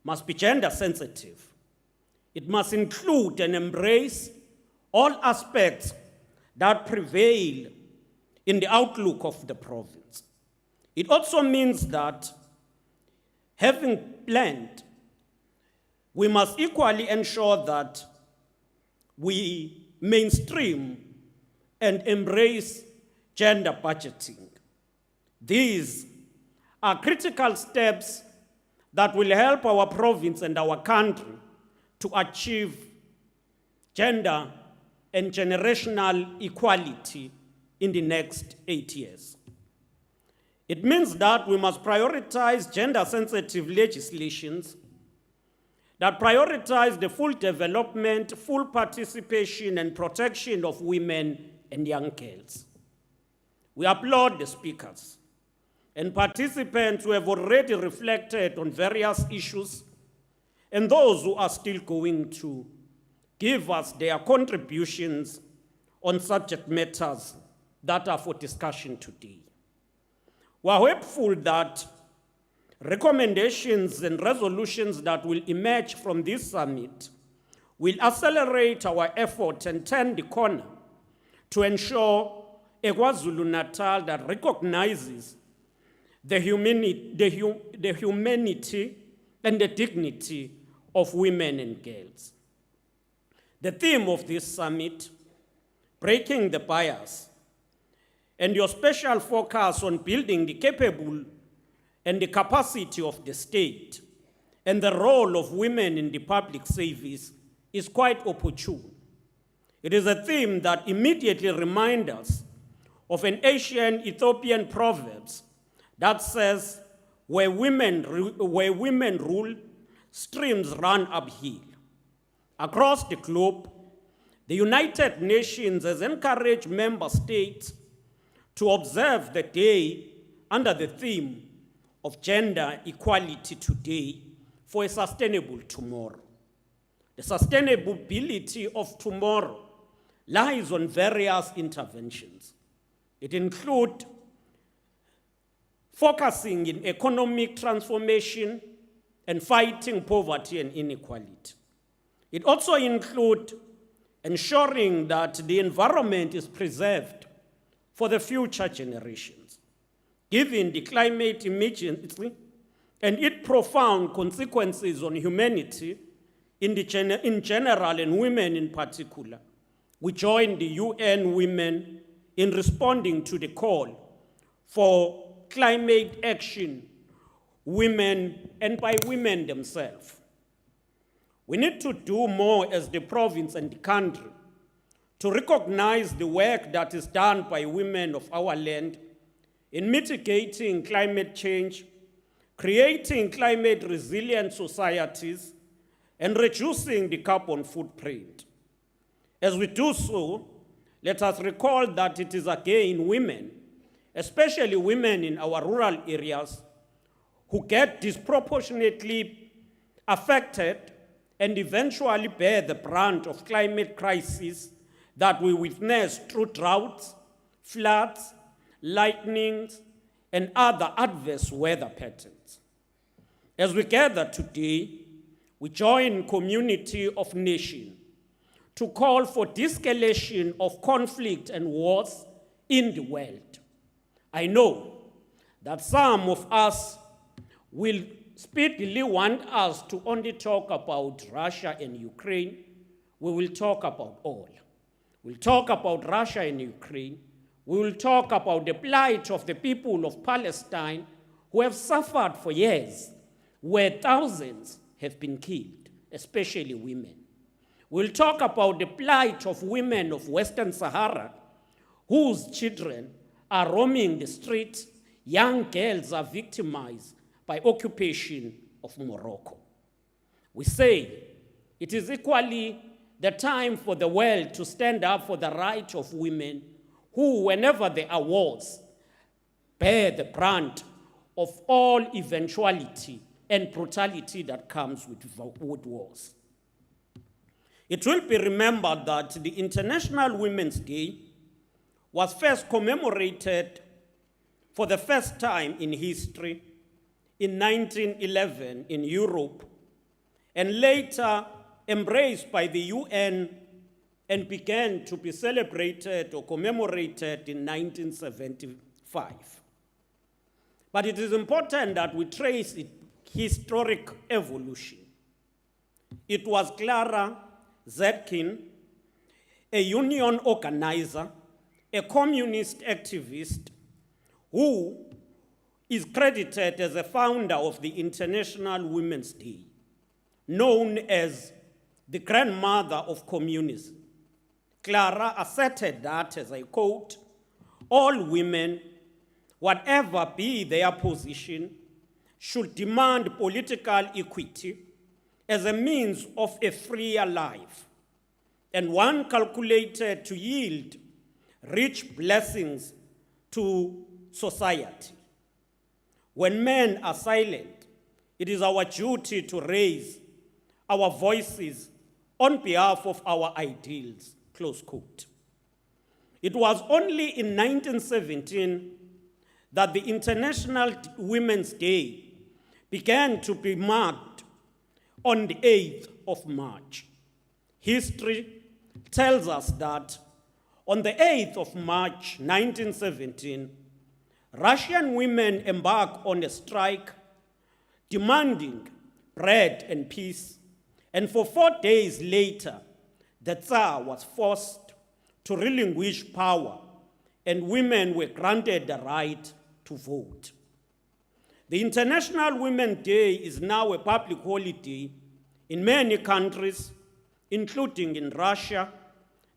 must be gender sensitive. It must include and embrace all aspects that prevail in the outlook of the province. It also means that, having planned, we must equally ensure that we mainstream and embrace gender budgeting. These are critical steps that will help our province and our country to achieve gender and generational equality in the next 8 years. It means that we must prioritize gender-sensitive legislations that prioritize the full development, full participation, and protection of women and young girls. We applaud the speakers and participants who have already reflected on various issues and those who are still going to give us their contributions on subject matters that are for discussion today. We are hopeful that recommendations and resolutions that will emerge from this summit will accelerate our efforts and turn the corner to ensure a KwaZulu-Natal that recognizes the humanity and the dignity of women and girls. The theme of this summit, breaking the bias, and your special focus on building the capable and the capacity of the state and the role of women in the public service is quite opportune. It is a theme that immediately reminds us of an ancient Ethiopian proverb that says, where women rule, streams run uphill. Across the globe, the United Nations has encouraged member states to observe the day under the theme of gender equality today for a sustainable tomorrow. The sustainability of tomorrow lies on various interventions. It includes focusing in economic transformation and fighting poverty and inequality. It also includes ensuring that the environment is preserved for the future generations, given the climate emergency and its profound consequences on humanity in general and women in particular. We join the UN Women in responding to the call for climate action, women and by women themselves. We need to do more as the province and the country to recognize the work that is done by women of our land in mitigating climate change, creating climate-resilient societies, and reducing the carbon footprint. As we do so, let us recall that it is again women, especially women in our rural areas, who get disproportionately affected and eventually bear the brunt of climate crisis that we witness through droughts, floods, lightnings, and other adverse weather patterns. As we gather today, we join community of nations to call for de-escalation of conflict and wars in the world. I know that some of us will speedily want us to only talk about Russia and Ukraine. We will talk about all. We'll talk about Russia and Ukraine. We will talk about the plight of the people of Palestine who have suffered for years, where thousands have been killed, especially women. We'll talk about the plight of women of Western Sahara, whose children are roaming the streets. Young girls are victimized by occupation of Morocco. We say it is equally the time for the world to stand up for the right of women who, whenever there are wars, bear the brunt of all eventuality and brutality that comes with wars. It will be remembered that the International Women's Day was first commemorated for the first time in history in 1911 in Europe, and later embraced by the UN and began to be celebrated or commemorated in 1975. But it is important that we trace its historic evolution. It was Clara Zetkin, a union organizer, a communist activist, who is credited as a founder of the International Women's Day, known as the grandmother of communism. Clara asserted that, as I quote, all women, whatever be their position, should demand political equity as a means of a freer life, and one calculated to yield rich blessings to society. When men are silent, it is our duty to raise our voices on behalf of our ideals, close quote. It was only in 1917 that the International Women's Day began to be marked on the 8th of March. History tells us that on the 8th of March 1917, Russian women embarked on a strike demanding bread and peace, and for 4 days later, the Tsar was forced to relinquish power, and women were granted the right to vote. The International Women's Day is now a public holiday in many countries, including in Russia,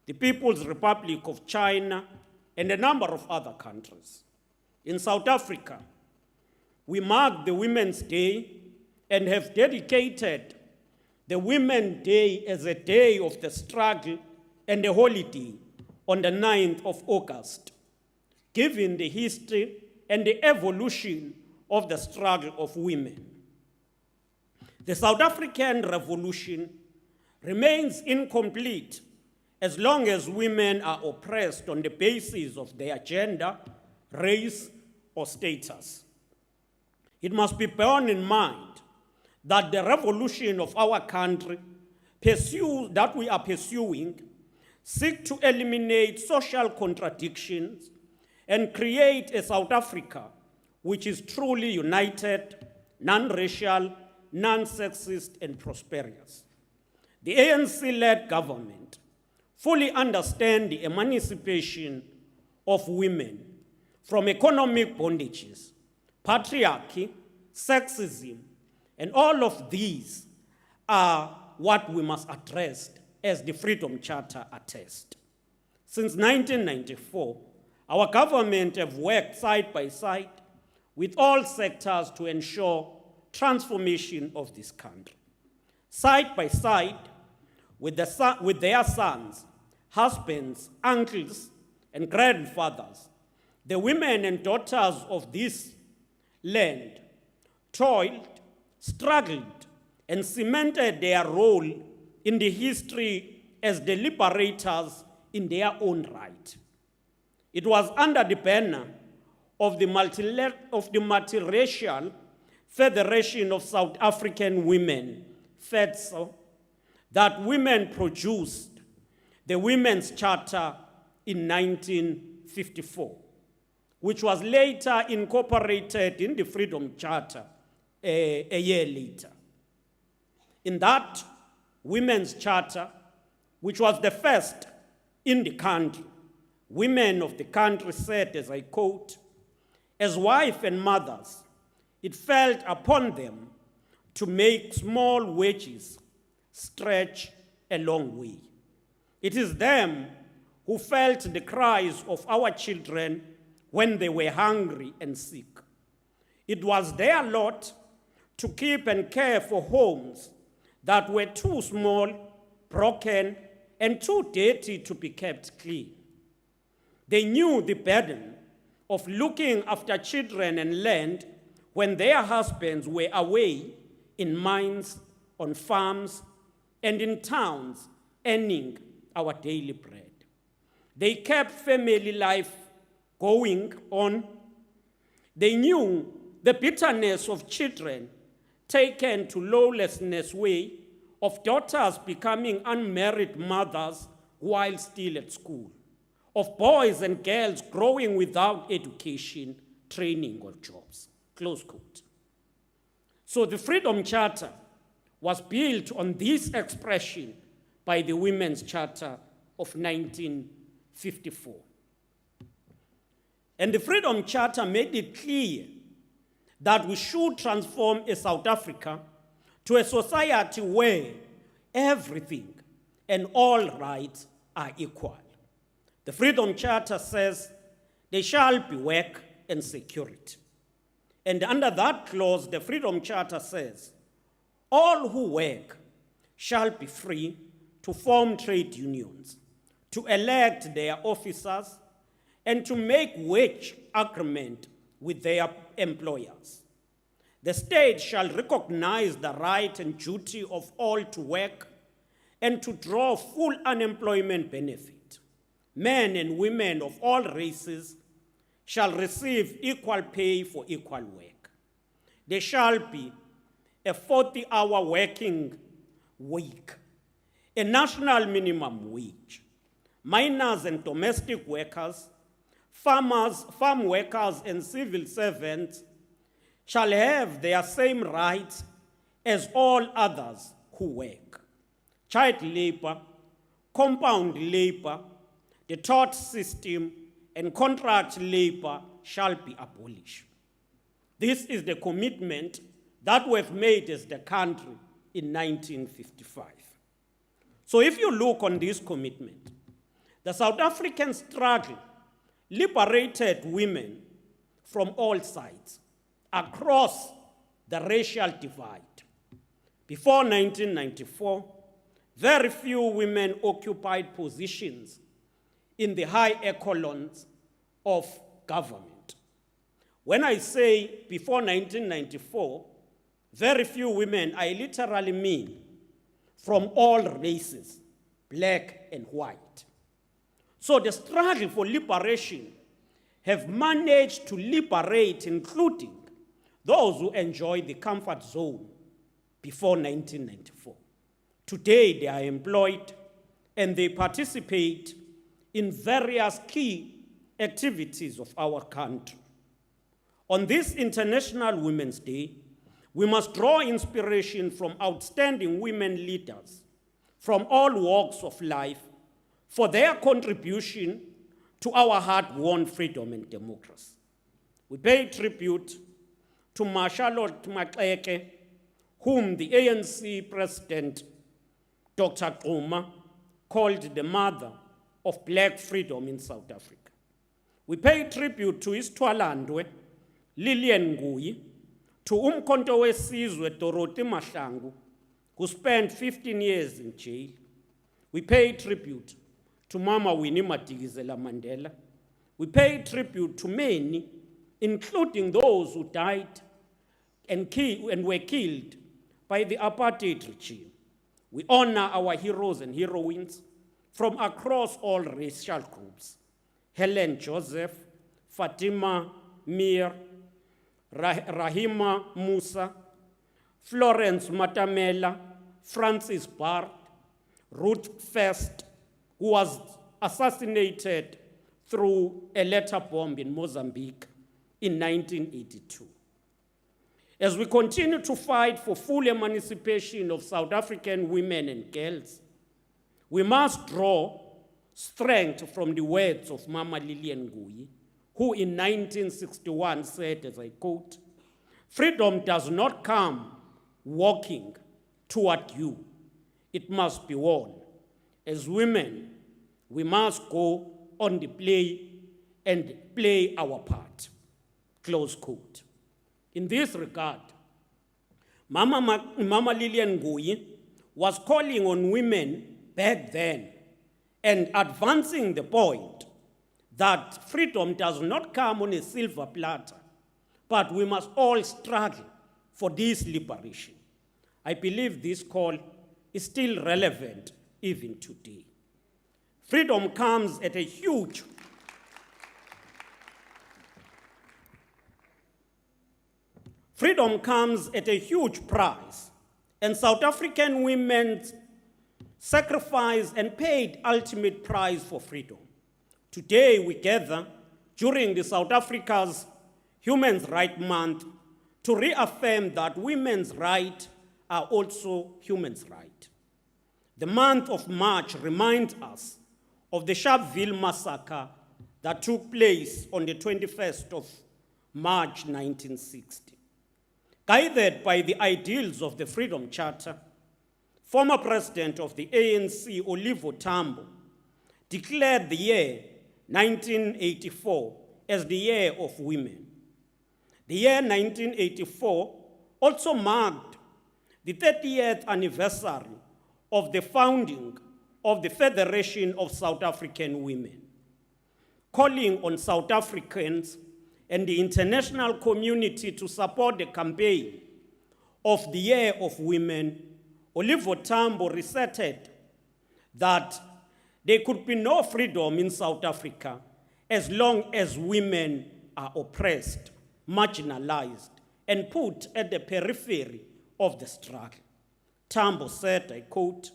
the People's Republic of China, and a number of other countries. In South Africa, we mark the Women's Day and have dedicated the Women's Day as a day of the struggle and a holiday on the 9th of August, given the history and the evolution of the struggle of women. The South African Revolution remains incomplete as long as women are oppressed on the basis of their gender, race, or status. It must be borne in mind that the revolution of our country that we are pursuing seek to eliminate social contradictions and create a South Africa which is truly united, non-racial, non-sexist, and prosperous. The ANC-led government fully understands the emancipation of women from economic bondages, patriarchy, sexism, and all of these are what we must address as the Freedom Charter attests. Since 1994, our government have worked side by side with all sectors to ensure transformation of this country. Side by side with their sons, husbands, uncles, and grandfathers, the women and daughters of this land toiled, struggled, and cemented their role in the history as the liberators in their own right. It was under the banner of the multiracial Federation of South African Women, FEDSA, that women produced the Women's Charter in 1954, which was later incorporated in the Freedom Charter a year later. In that Women's Charter, which was the first in the country, women of the country said, as I quote, "As wives and mothers, it fell upon them to make small wages stretch a long way. It is them who felt the cries of our children when they were hungry and sick. It was their lot to keep and care for homes that were too small, broken, and too dirty to be kept clean. They knew the burden of looking after children and land when their husbands were away in mines, on farms, and in towns, earning our daily bread. They kept family life going on. They knew the bitterness of children taken to lawlessness way, of daughters becoming unmarried mothers while still at school, of boys and girls growing without education, training, or jobs." Close quote. So the Freedom Charter was built on this expression by the Women's Charter of 1954. And the Freedom Charter made it clear that we should transform a South Africa to a society where everything and all rights are equal. The Freedom Charter says there shall be work and security. And under that clause, the Freedom Charter says all who work shall be free to form trade unions, to elect their officers, and to make wage agreement with their employers. The state shall recognize the right and duty of all to work and to draw full unemployment benefit. Men and women of all races shall receive equal pay for equal work. There shall be a 40-hour working week, a national minimum wage. Minors and domestic workers, farmers, farm workers, and civil servants shall have their same rights as all others who work. Child labor, compound labor, the tort system, and contract labor shall be abolished. This is the commitment that we've made as the country in 1955. So if you look on this commitment, the South African struggle liberated women from all sides across the racial divide. Before 1994, very few women occupied positions in the high echelons of government. When I say before 1994, very few women, I literally mean from all races, black and white. So the struggle for liberation have managed to liberate, including those who enjoyed the comfort zone before 1994. Today they are employed and they participate in various key activities of our country. On this International Women's Day, we must draw inspiration from outstanding women leaders from all walks of life for their contribution to our hard-won freedom and democracy. We pay tribute to Charlotte Mkhize, whom the ANC President, Dr. Xuma, called the mother of black freedom in South Africa. We pay tribute to Isitwalandwe, Lillian Ngui, to Umkhonto weSizwe Dorothy Mahlangu, who spent 15 years in jail. We pay tribute to Mama Winnie Madikizela-Mandela. We pay tribute to many, including those who died and were killed by the apartheid regime. We honor our heroes and heroines from across all racial groups: Helen Joseph, Fatima Mir, Rahima Musa, Florence Matamela, Francis Bart, Ruth First, who was assassinated through a letter bomb in Mozambique in 1982. As we continue to fight for full emancipation of South African women and girls, we must draw strength from the words of Mama Lillian Ngoyi, who in 1961 said, as I quote, "Freedom does not come walking toward you. It must be won. As women, we must go on the play and play our part." Close quote. In this regard, Mama Lillian Ngoyi was calling on women back then and advancing the point that freedom does not come on a silver platter, but we must all struggle for this liberation. I believe this call is still relevant even today. Freedom comes at a huge price, and South African women sacrificed and paid ultimate price for freedom. Today we gather during the South Africa's Human Rights Month to reaffirm that women's rights are also human rights. The month of March reminds us of the Sharpeville massacre that took place on the 21st of March 1960. Guided by the ideals of the Freedom Charter, former president of the ANC, Oliver Tambo, declared the year 1984 as the year of women. The year 1984 also marked the 30th anniversary of the founding of the Federation of South African Women. Calling on South Africans and the international community to support the campaign of the Year of Women, Oliver Tambo recited that there could be no freedom in South Africa as long as women are oppressed, marginalized, and put at the periphery of the struggle. Tambo said, I quote,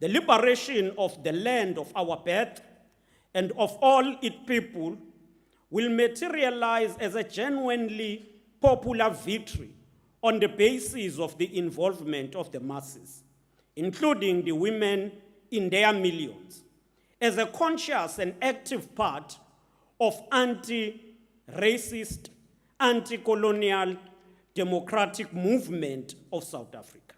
"The liberation of the land of our birth and of all its people will materialize as a genuinely popular victory on the basis of the involvement of the masses, including the women in their millions, as a conscious and active part of anti-racist, anti-colonial, democratic movement of South Africa.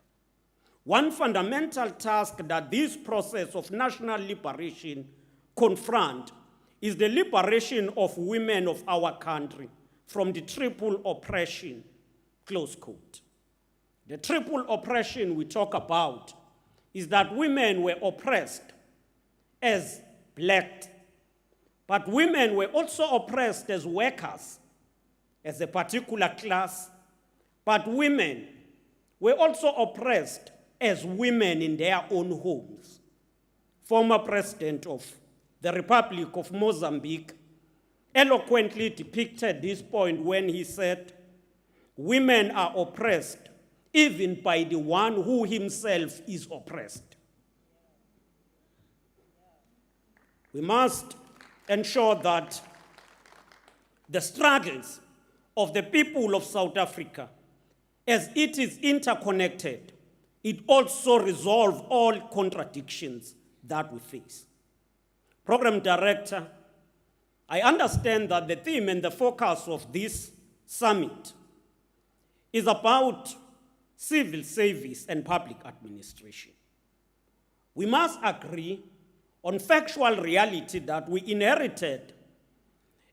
One fundamental task that this process of national liberation confront is the liberation of women of our country from the triple oppression," close quote. The triple oppression we talk about is that women were oppressed as black, but women were also oppressed as workers, as a particular class, but women were also oppressed as women in their own homes. Former president of the Republic of Mozambique eloquently depicted this point when he said, "Women are oppressed even by the one who himself is oppressed." We must ensure that the struggles of the people of South Africa, as it is interconnected, it also resolves all contradictions that we face. Program Director, I understand that the theme and the focus of this summit is about civil service and public administration. We must agree on factual reality that we inherited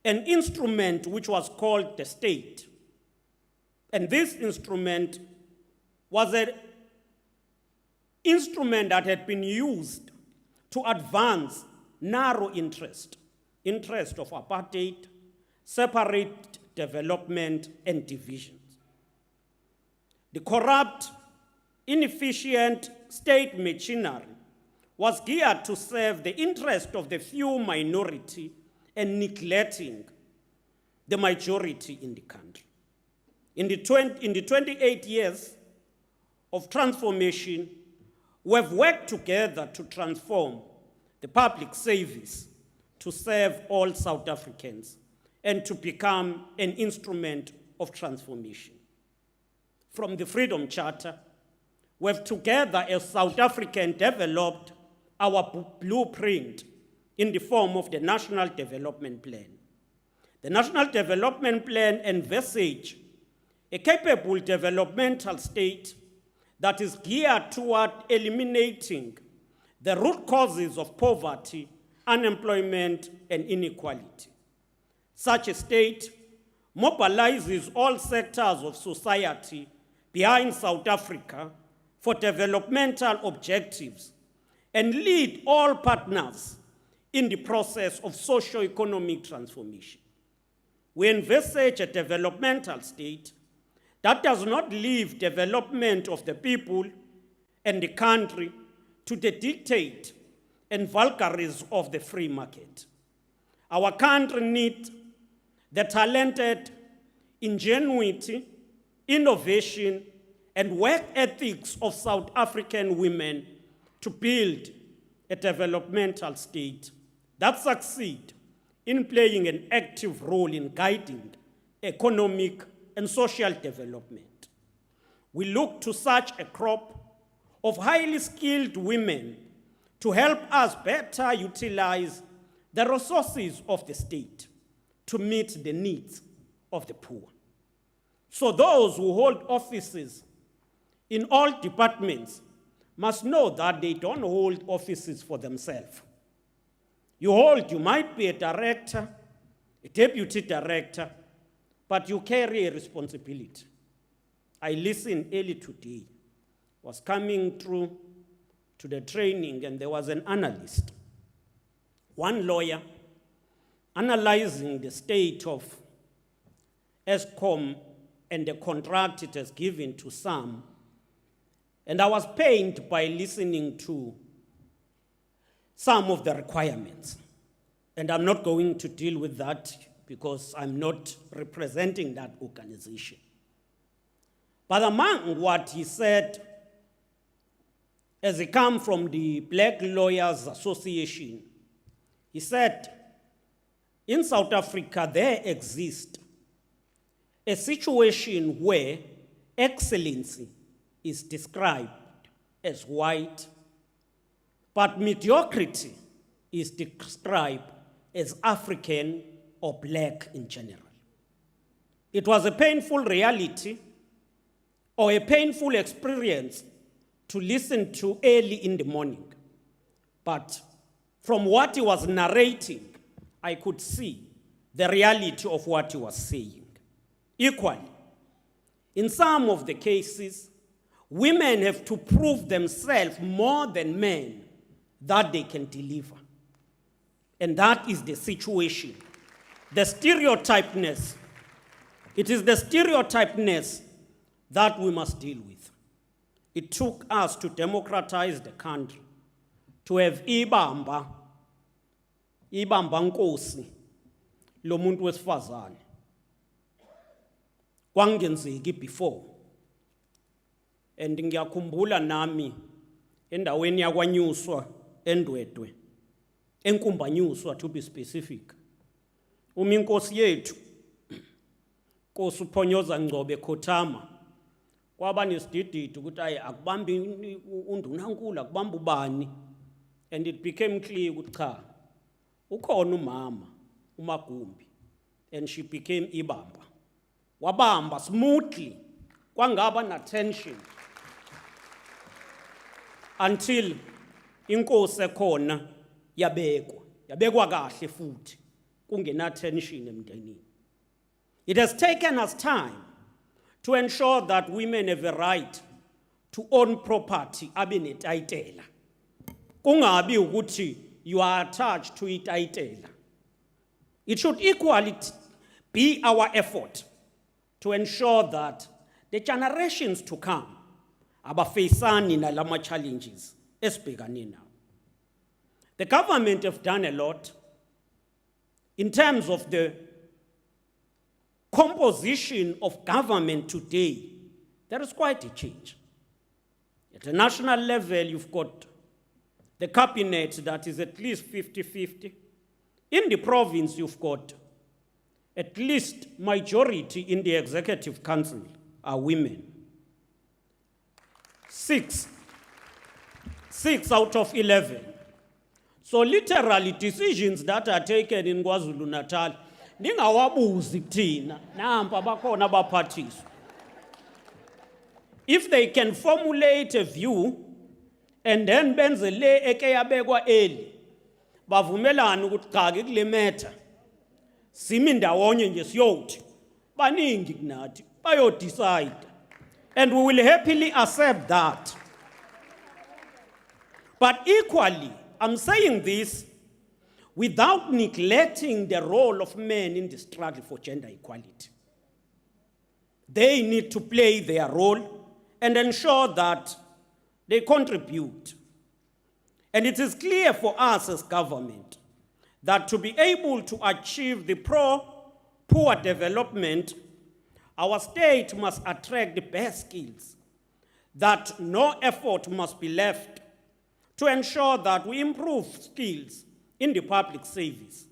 an instrument which was called the state. And this instrument was an instrument that had been used to advance narrow interest of apartheid, separate development, and divisions. The corrupt, inefficient state machinery was geared to serve the interest of the few minority and neglecting the majority in the country. In the 28 years of transformation, we have worked together to transform the public service to serve all South Africans and to become an instrument of transformation. From the Freedom Charter, we have together as South African developed our blueprint in the form of the National Development Plan. The National Development Plan envisages a capable developmental state that is geared toward eliminating the root causes of poverty, unemployment, and inequality. Such a state mobilizes all sectors of society behind South Africa for developmental objectives and lead all partners in the process of socio-economic transformation. We envisage a developmental state that does not leave development of the people and the country to the dictate and vagaries of the free market. Our country needs the talented ingenuity, innovation, and work ethics of South African women to build a developmental state that succeeds in playing an active role in guiding economic and social development. We look to such a crop of highly skilled women to help us better utilize the resources of the state to meet the needs of the poor. So those who hold offices in all departments must know that they don't hold offices for themselves. You might be a director, a deputy director, but you carry a responsibility. I listened early today, was coming through to the training, and there was an analyst, one lawyer, analyzing the state of Eskom and the contract it has given to some. And I was pained by listening to some of the requirements. And I'm not going to deal with that because I'm not representing that organization. But among what he said, as he came from the Black Lawyers Association, he said, in South Africa, there exists a situation where excellency is described as white, but mediocrity is described as African or black in general. It was a painful reality or a painful experience to listen to early in the morning. But from what he was narrating, I could see the reality of what he was saying. Equally, in some of the cases, women have to prove themselves more than men that they can deliver. And that is the situation. The stereotypeness. It is the stereotypeness that we must deal with. It took us to democratize the country, to have ibamba nkosi lo muntu wesifazane. Kwangenzeki before. And ngiyakhumbula nami endaweni yakwanyuswa eNdwedwe, eNkumbanyuswa to be specific. Inkosi yethu Nkosi uPhonyoza Ngcobo Khothama kwaba nesidididi ukuthi ayi akubambi undunankulu akubamba ubani, and it became clear ukuthi cha ukhona umama uMagumbi, and she became ibamba, wabamba smoothly kwangaba na tension until inkosi ekhona yabekwa kahle futhi kungena tension emndenini. It has taken us time to ensure that women have a right to own property abe netayitela. Kungabi ukuthi you are attached to itayitela. It should equally be our effort to ensure that the generations to come abafacani nalama challenges esibhekane nawo. The government have done a lot in terms of the composition of government today, there is quite a change. At a national level, you've got the cabinet that is at least 50-50. In the province, you've got at least majority in the executive council are women. Six out of 11. So literally decisions that are taken in KwaZulu-Natal, ningawabuzi thina, nampa bakhona abaphathiswa. If they can formulate a view and then benze le eke yabekwa eli, bavumelana ukuthi cha ke kule matter simi ndawonye nje siyothi baningi kunathi bayo decide, and we will happily accept that. But equally, I'm saying this without neglecting the role of men in the struggle for gender equality. They need to play their role and ensure that they contribute. And it is clear for us as government that to be able to achieve the pro-poor development, our state must attract the best skills, that no effort must be left to ensure that we improve skills in the public service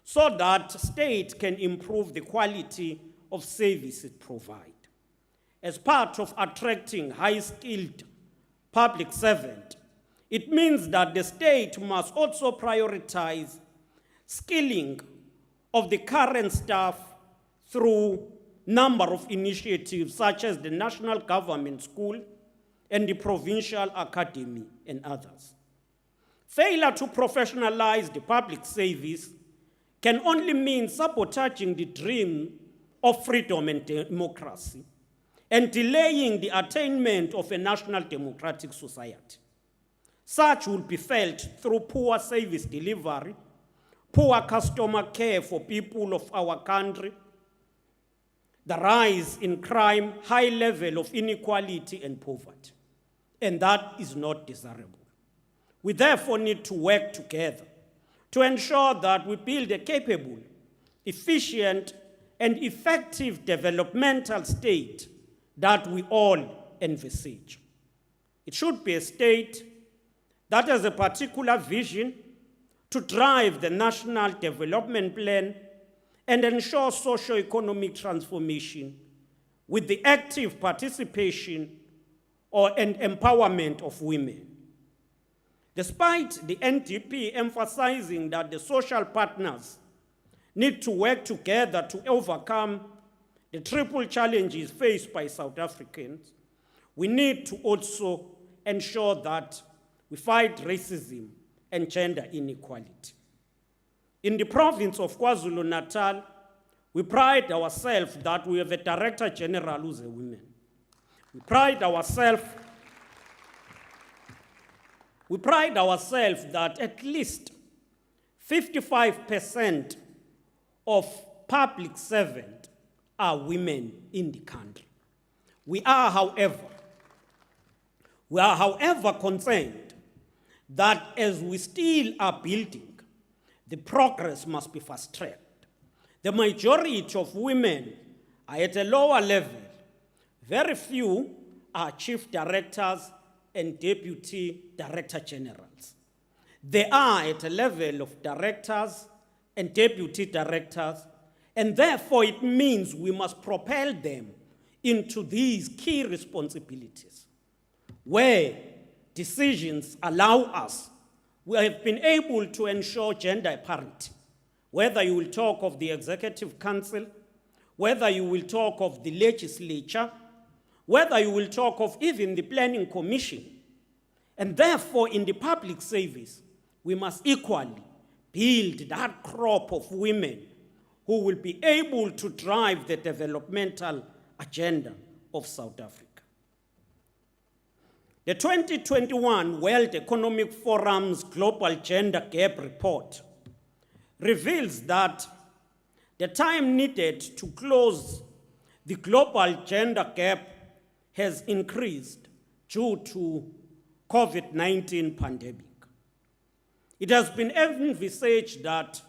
so that state can improve the quality of service it provides. As part of attracting high-skilled public servant, it means that the state must also prioritize skilling of the current staff through number of initiatives such as the National Government School and the Provincial Academy and others. Failure to professionalize the public service can only mean sabotaging the dream of freedom and democracy and delaying the attainment of a national democratic society. Such will be felt through poor service delivery, poor customer care for people of our country, the rise in crime, high level of inequality and poverty. And that is not desirable. We therefore need to work together to ensure that we build a capable, efficient, and effective developmental state that we all envisage. It should be a state that has a particular vision to drive the national development plan and ensure socio-economic transformation with the active participation and empowerment of women. Despite the NDP emphasizing that the social partners need to work together to overcome the triple challenges faced by South Africans, we need to also ensure that we fight racism and gender inequality. In the province of KwaZulu-Natal, we pride ourselves that we have a Director General who's a woman. We pride ourselves that at least 55% of public servants are women in the country. We are, however, concerned that as we still are building, the progress must be fast-tracked. The majority of women are at a lower level. Very few are chief directors and deputy director generals. They are at a level of directors and deputy directors, and therefore it means we must propel them into these key responsibilities where decisions allow us. We have been able to ensure gender parity, whether you will talk of the Executive Council, whether you will talk of the legislature, whether you will talk of even the Planning Commission. And therefore, in the public service, we must equally build that crop of women who will be able to drive the developmental agenda of South Africa. The 2021 World Economic Forum's Global Gender Gap Report reveals that the time needed to close the global gender gap has increased due to COVID-19 pandemic. It has been envisaged that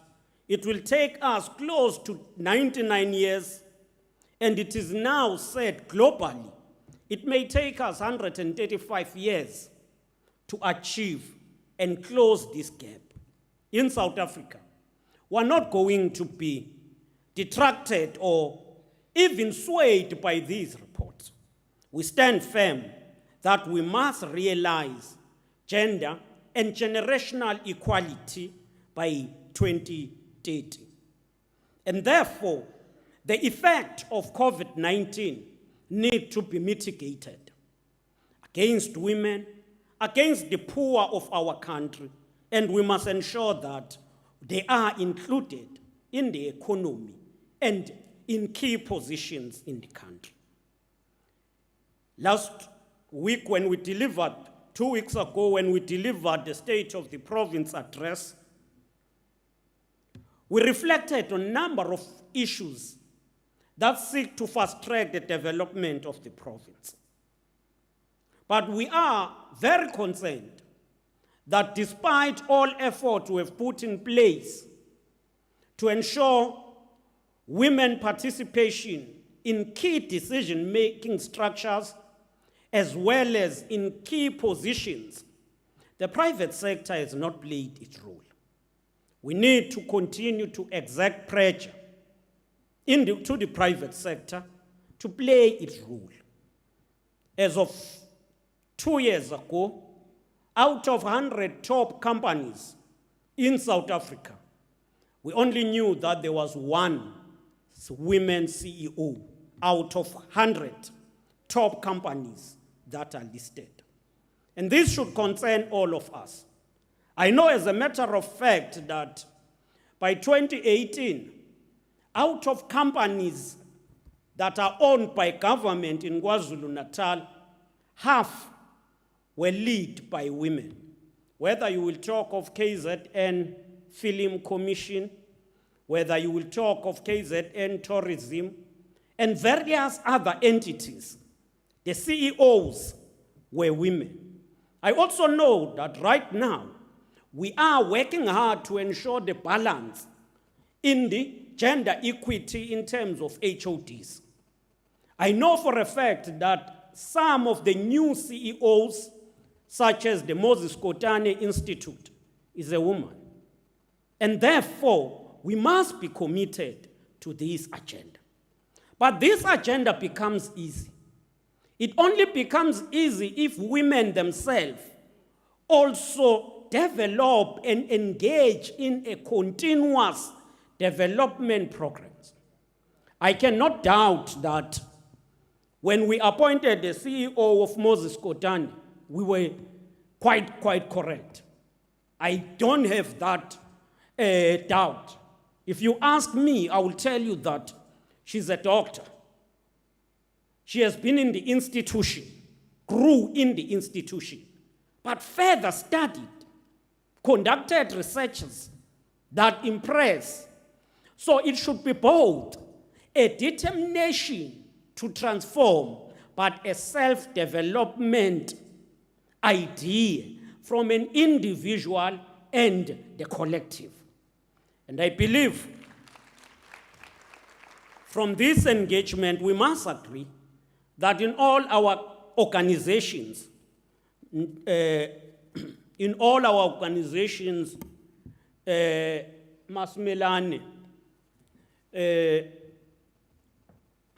it will take us close to 99 years and it is now said globally, it may take us 135 years to achieve and close this gap. In South Africa, we're not going to be detracted or even swayed by these reports. We stand firm that we must realize gender and generational equality by 2030. And therefore, the effect of COVID-19 need to be mitigated against women, against the poor of our country, and we must ensure that they are included in the economy and in key positions in the country. Last week when we delivered, 2 weeks ago when we delivered the State of the Province address, we reflected on a number of issues that seek to fast-track the development of the province. But we are very concerned that despite all effort we have put in place to ensure women participation in key decision-making structures as well as in key positions, the private sector has not played its role. We need to continue to exert pressure to the private sector to play its role. As of 2 years ago, out of 100 top companies in South Africa, we only knew that there was one women CEO out of 100 top companies that are listed. And this should concern all of us. I know as a matter of fact that by 2018, out of companies that are owned by government in KwaZulu-Natal, half were led by women. Whether you will talk of KZN Film Commission, whether you will talk of KZN Tourism, and various other entities, the CEOs were women. I also know that right now, we are working hard to ensure the balance in the gender equity in terms of HODs. I know for a fact that some of the new CEOs, such as the Moses Kotane Institute, is a woman. And therefore, we must be committed to this agenda. But this agenda becomes easy. It only becomes easy if women themselves also develop and engage in a continuous development programs. I cannot doubt that when we appointed the CEO of Moses Kotane, we were quite correct. I don't have that doubt. If you ask me, I will tell you that she's a doctor. She has been in the institution, grew in the institution, but further studied, conducted researches that impress. So it should be both a determination to transform, but a self-development idea from an individual and the collective. And I believe from this engagement, we must agree that in all our organizations, Masmelane,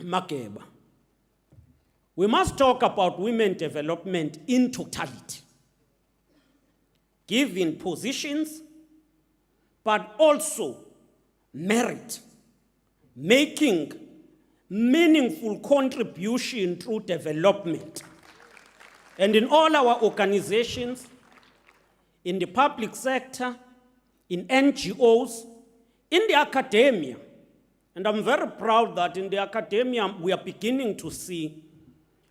Makeba, we must talk about women development in totality, giving positions, but also merit, making meaningful contribution through development. And in all our organizations, in the public sector, in NGOs, in the academia, and I'm very proud that in the academia we are beginning to see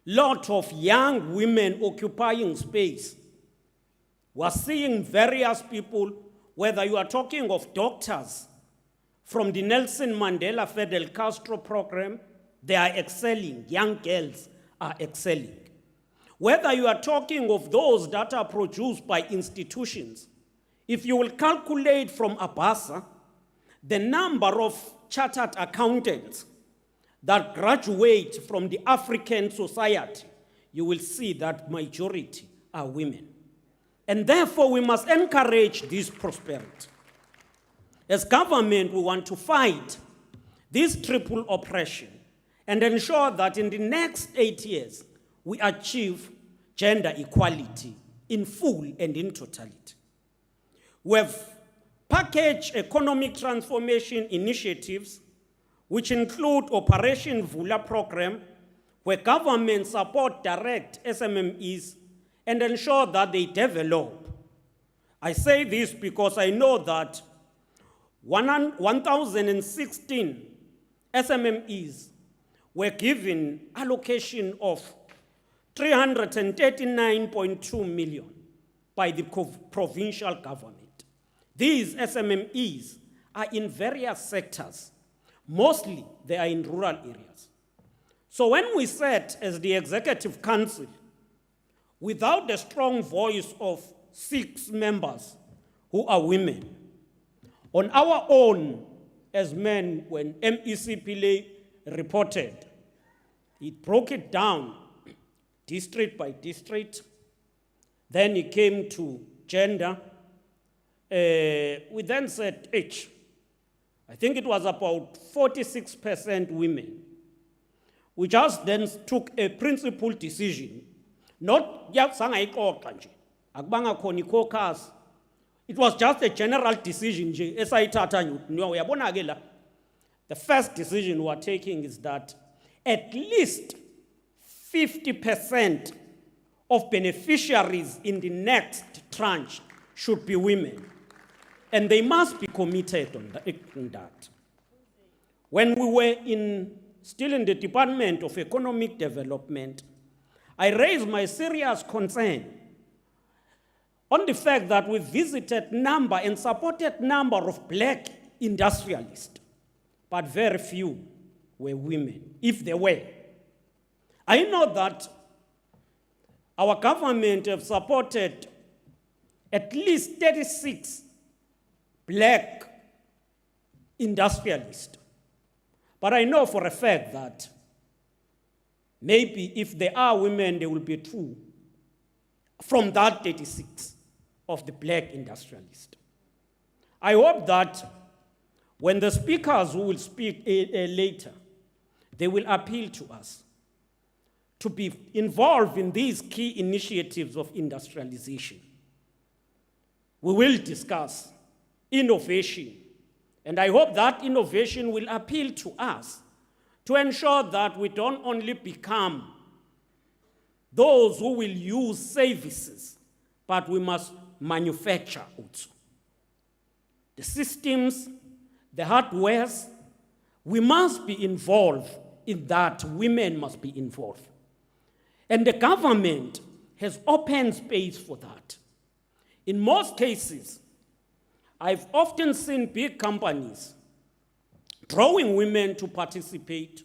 a lot of young women occupying space. We are seeing various people, whether you are talking of doctors from the Nelson Mandela Fidel Castro program, they are excelling, young girls are excelling. Whether you are talking of those that are produced by institutions, if you will calculate from Abasa, the number of chartered accountants that graduate from the African society, you will see that majority are women. And therefore, we must encourage this prosperity. As government, we want to fight this triple oppression and ensure that in the next 8 years, we achieve gender equality in full and in totality. We have packaged economic transformation initiatives, which include Operation Vula program, where government support direct SMMEs and ensure that they develop. I say this because I know that 1,016 SMMEs were given allocation of 339.2 million by the provincial government. These SMMEs are in various sectors. Mostly, they are in rural areas. So when we sat as the Executive Council, without the strong voice of 6 members who are women, on our own as men, when MEC Pillay reported, it broke it down district by district. Then it came to gender. We then said age. I think it was about 46% women. We just then took a principled decision. Not it was just a general decision. The first decision we are taking is that at least 50% of beneficiaries in the next tranche should be women. And they must be committed on that. When we were still in the Department of Economic Development, I raised my serious concern on the fact that we visited number and supported number of black industrialists, but very few were women, if they were. I know that our government have supported at least 36 black industrialists. But I know for a fact that maybe if there are women, there will be 2 from that 36 of the black industrialists. I hope that when the speakers who will speak later, they will appeal to us to be involved in these key initiatives of industrialization. We will discuss innovation, and I hope that innovation will appeal to us to ensure that we don't only become those who will use services, but we must manufacture also. The systems, the hardwares, we must be involved in that. Women must be involved. And the government has open space for that. In most cases, I've often seen big companies drawing women to participate,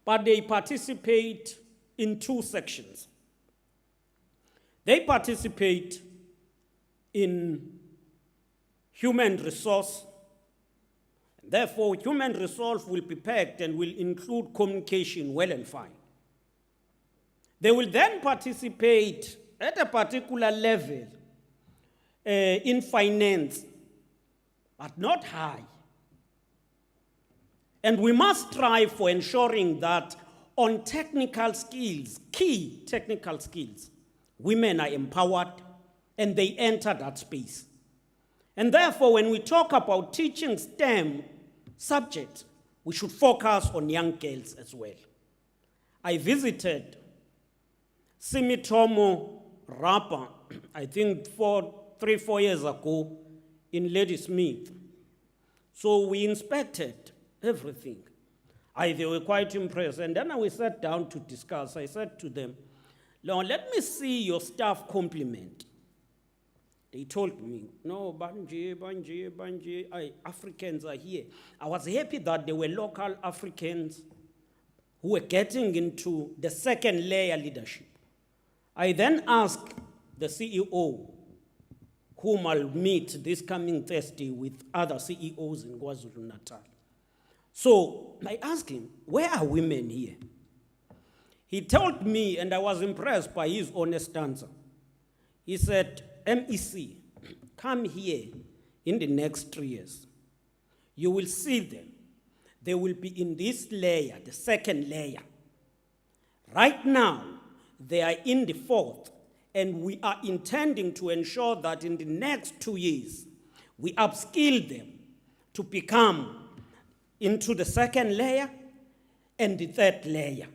but they participate in 2 sections. They participate in human resource. Therefore, human resource will be packed and will include communication well and fine. They will then participate at a particular level in finance, but not high. And we must strive for ensuring that on technical skills, key technical skills, women are empowered and they enter that space. And therefore, when we talk about teaching STEM subjects, we should focus on young girls as well. I visited Simitomo Rapa, I think 3-4 years ago in Ladysmith. So we inspected everything. They were quite impressed. And then we sat down to discuss. I said to them, now let me see your staff complement. They told me, no, Banji, Africans are here. I was happy that there were local Africans who were getting into the second layer leadership. I then asked the CEO, whom I'll meet this coming Thursday with other CEOs in KwaZulu-Natal. So I asked him, where are women here? He told me, and I was impressed by his honest answer. He said, MEC, come here in the next 3 years. You will see them. They will be in this layer, the second layer. Right now, they are in the fourth, and we are intending to ensure that in the next 2 years, we upskill them to become into the second layer and the third layer.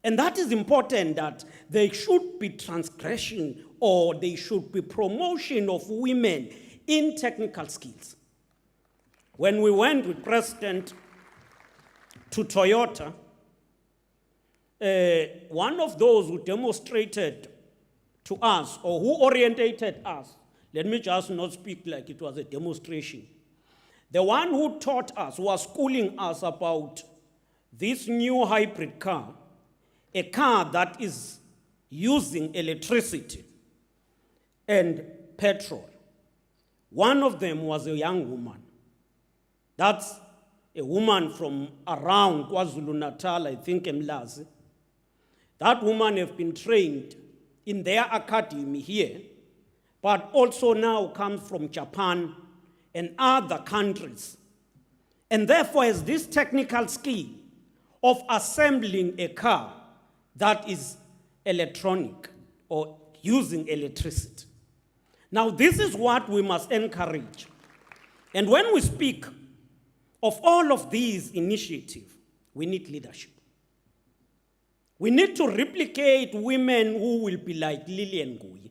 And that is important, that there should be transgression or there should be promotion of women in technical skills. When we went with President to Toyota, one of those who demonstrated to us or who orientated us, let me just not speak like it was a demonstration. The one who taught us, was schooling us about this new hybrid car, a car that is using electricity and petrol. One of them was a young woman. That's a woman from around KwaZulu-Natal, I think Mkhize. That woman has been trained in their academy here, but also now comes from Japan and other countries. And therefore has this technical skill of assembling a car that is electronic or using electricity. Now, this is what we must encourage. And when we speak of all of these initiatives, we need leadership. We need to replicate women who will be like Lillian Ngoyi,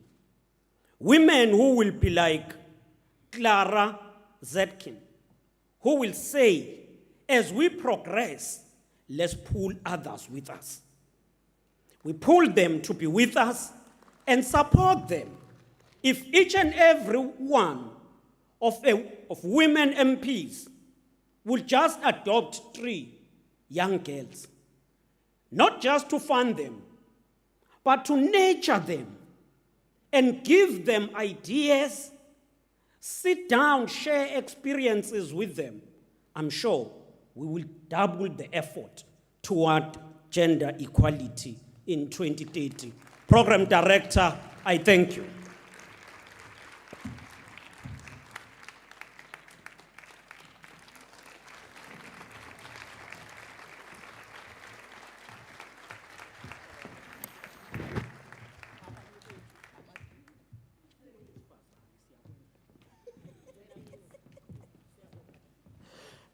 women who will be like Clara Zetkin, who will say, as we progress, let's pull others with us. We pull them to be with us and support them. If each and every one of women MPs will just adopt 3 young girls, not just to fund them, but to nurture them and give them ideas, sit down, share experiences with them, I'm sure we will double the effort toward gender equality in 2030. Program Director, I thank you.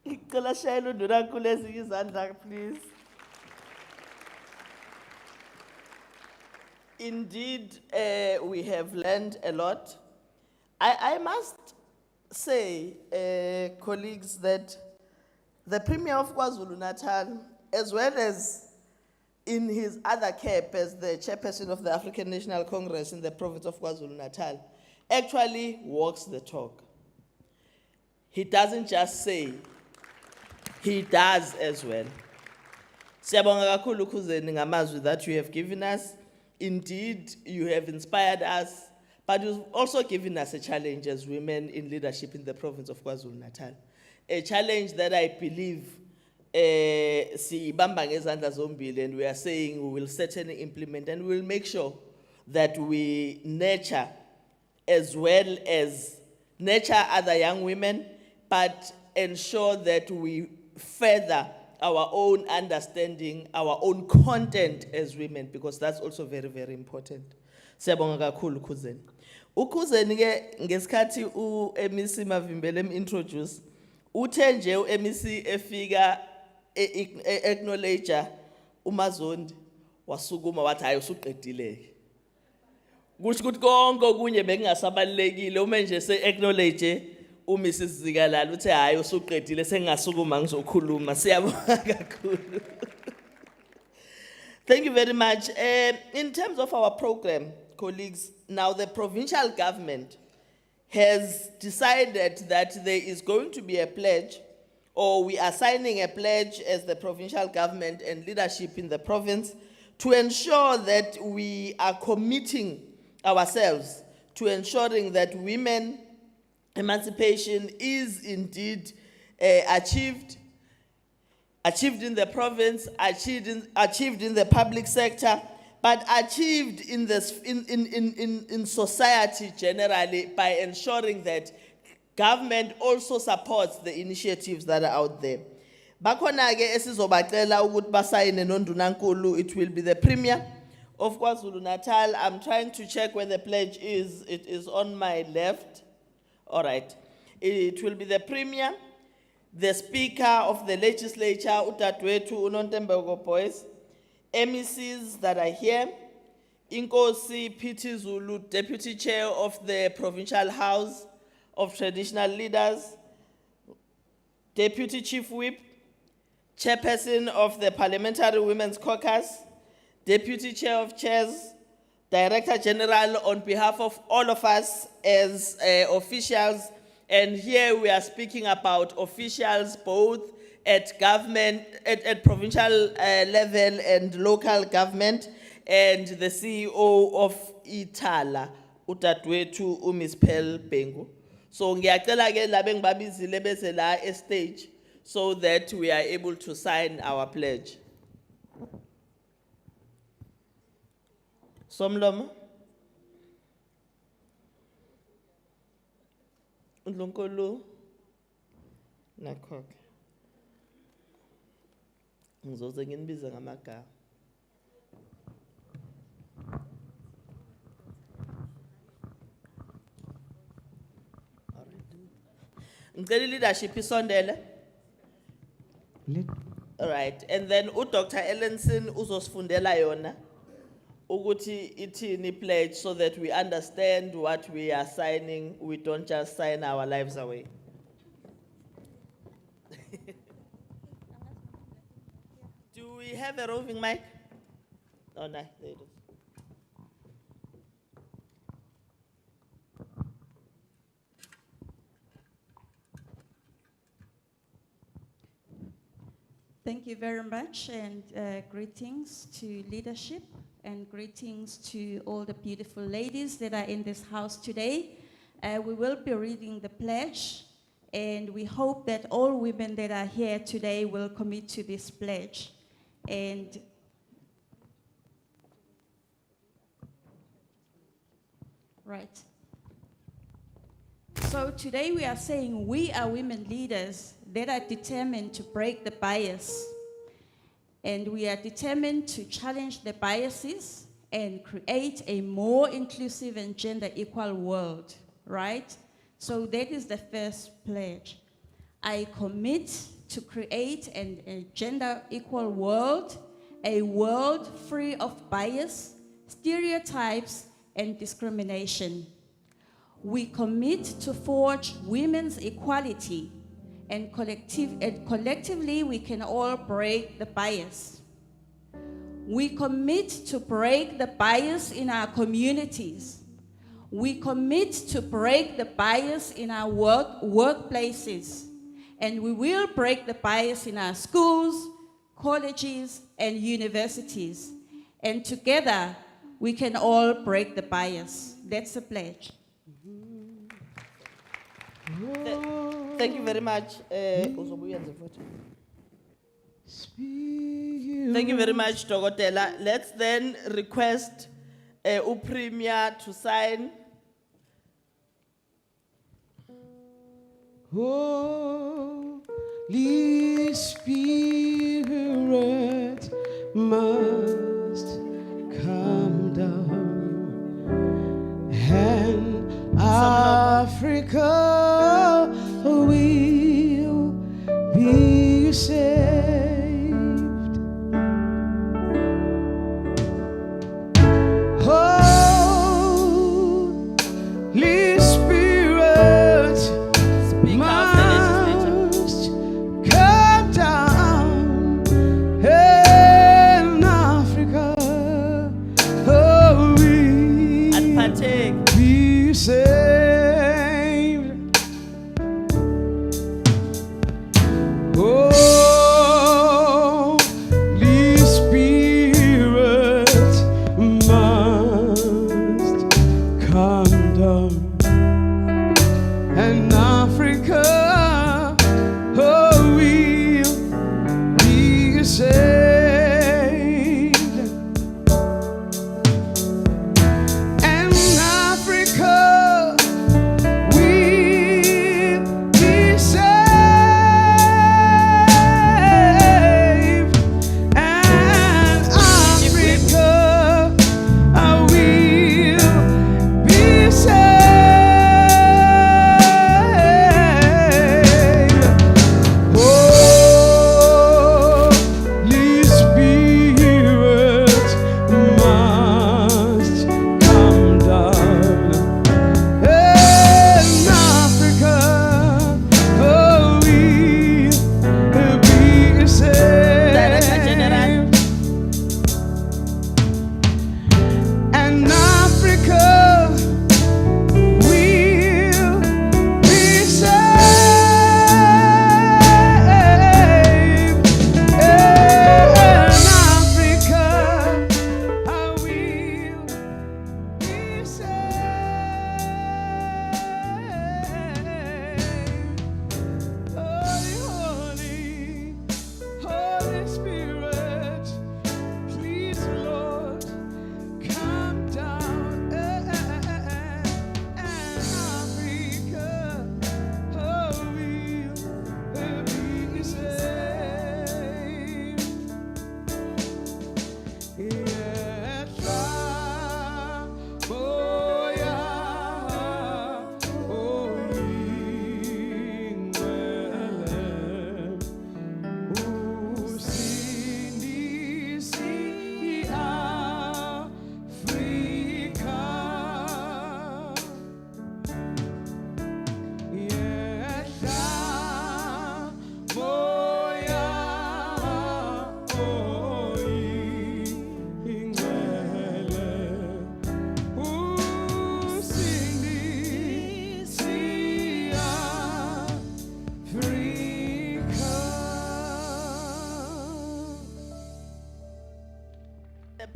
Ngicela shayela uNdlunkulu ezinye izandla, please. Indeed, we have learned a lot. I must say, colleagues, that the Premier of KwaZulu-Natal, as well as in his other cap as the chairperson of the African National Congress in the province of KwaZulu-Natal, actually walks the talk. He doesn't just say, he does as well. Siyabonga kakhulu Mkhize ngamazwi that you have given us. Indeed, you have inspired us, but you've also given us a challenge as women in leadership in the province of KwaZulu-Natal. A challenge that I believe siyibamba ngezandla zombili, and we are saying we will certainly implement, and we will make sure that we nurture as well as nurture other young women, but ensure that we further our own understanding, our own content as women, because that's also very, very important. Siyabonga kakhulu Mkhize. Mkhize ke ngesikhathi uMs Mavimbele introduce, uthe nje uMs efika acknowledge uMazondi wasukuma wathi hayi usuqedile. Kusho ukuthi konke okunye bekungasabalekile uma nje se acknowledge uMrs Zikalala uthe hayi usuqedile sengasukuma ngizokhuluma. Siyabonga kakhulu. Thank you very much. In terms of our program, colleagues, now the provincial government has decided that there is going to be a pledge, or we are signing a pledge as the provincial government and leadership in the province to ensure that we are committing ourselves to ensuring that women emancipation is indeed achieved, achieved in the province, achieved in the public sector, but achieved in this, in society generally by ensuring that government also supports the initiatives that are out there. Bakhona ke esizobacela ukuthi basayine noNdunankulu, it will be the Premier of KwaZulu-Natal. I'm trying to check where the pledge is. It is on my left. All right. It will be the Premier, the Speaker of the Legislature, Utatwetu Unontembeko Boys, MECs that are here, Inkosi P.T. Zulu, Deputy Chair of the Provincial House of Traditional Leaders, Deputy Chief Whip, Chairperson of the Parliamentary Women's Caucus, Deputy Chair of Chairs, Director General on behalf of all of us as officials. And here we are speaking about officials both at government, at provincial level and local government, and the CEO of Itala, Utatwetu Ms Phindile Baleni. So ngiyacela ke labe ngibabizile bese la stage so that we are able to sign our pledge. Somlomo. Ndlunkulu. Nakhok. Ngizoze nginibize ngamagama. All right. Ngicela leadership isondele. All right. And then Dr. Ellenson uzosifundela yona ukuthi ithini pledge so that we understand what we are signing. We don't just sign our lives away. Do we have a roving mic? Oh, no, there it is. Thank you very much, and greetings to leadership, and greetings to all the beautiful ladies that are in this house today. We will be reading the pledge, and we hope that all women that are here today will commit to this pledge. And right. So today we are saying we are women leaders that are determined to break the bias. And we are determined to challenge the biases and create a more inclusive and gender equal world, right? So that is the first pledge. I commit to create a gender equal world, a world free of bias, stereotypes, and discrimination. We commit to forge women's equality, and collectively we can all break the bias. We commit to break the bias in our communities. We commit to break the bias in our workplaces. And we will break the bias in our schools, colleges, and universities. And together, we can all break the bias. That's the pledge. Thank you very much. Thank you very much, Dokotela. Let's then request Premier to sign. Holy Spirit must come down, and Africa will be saved. Holy Spirit must come down, and Africa will be saved. Oh,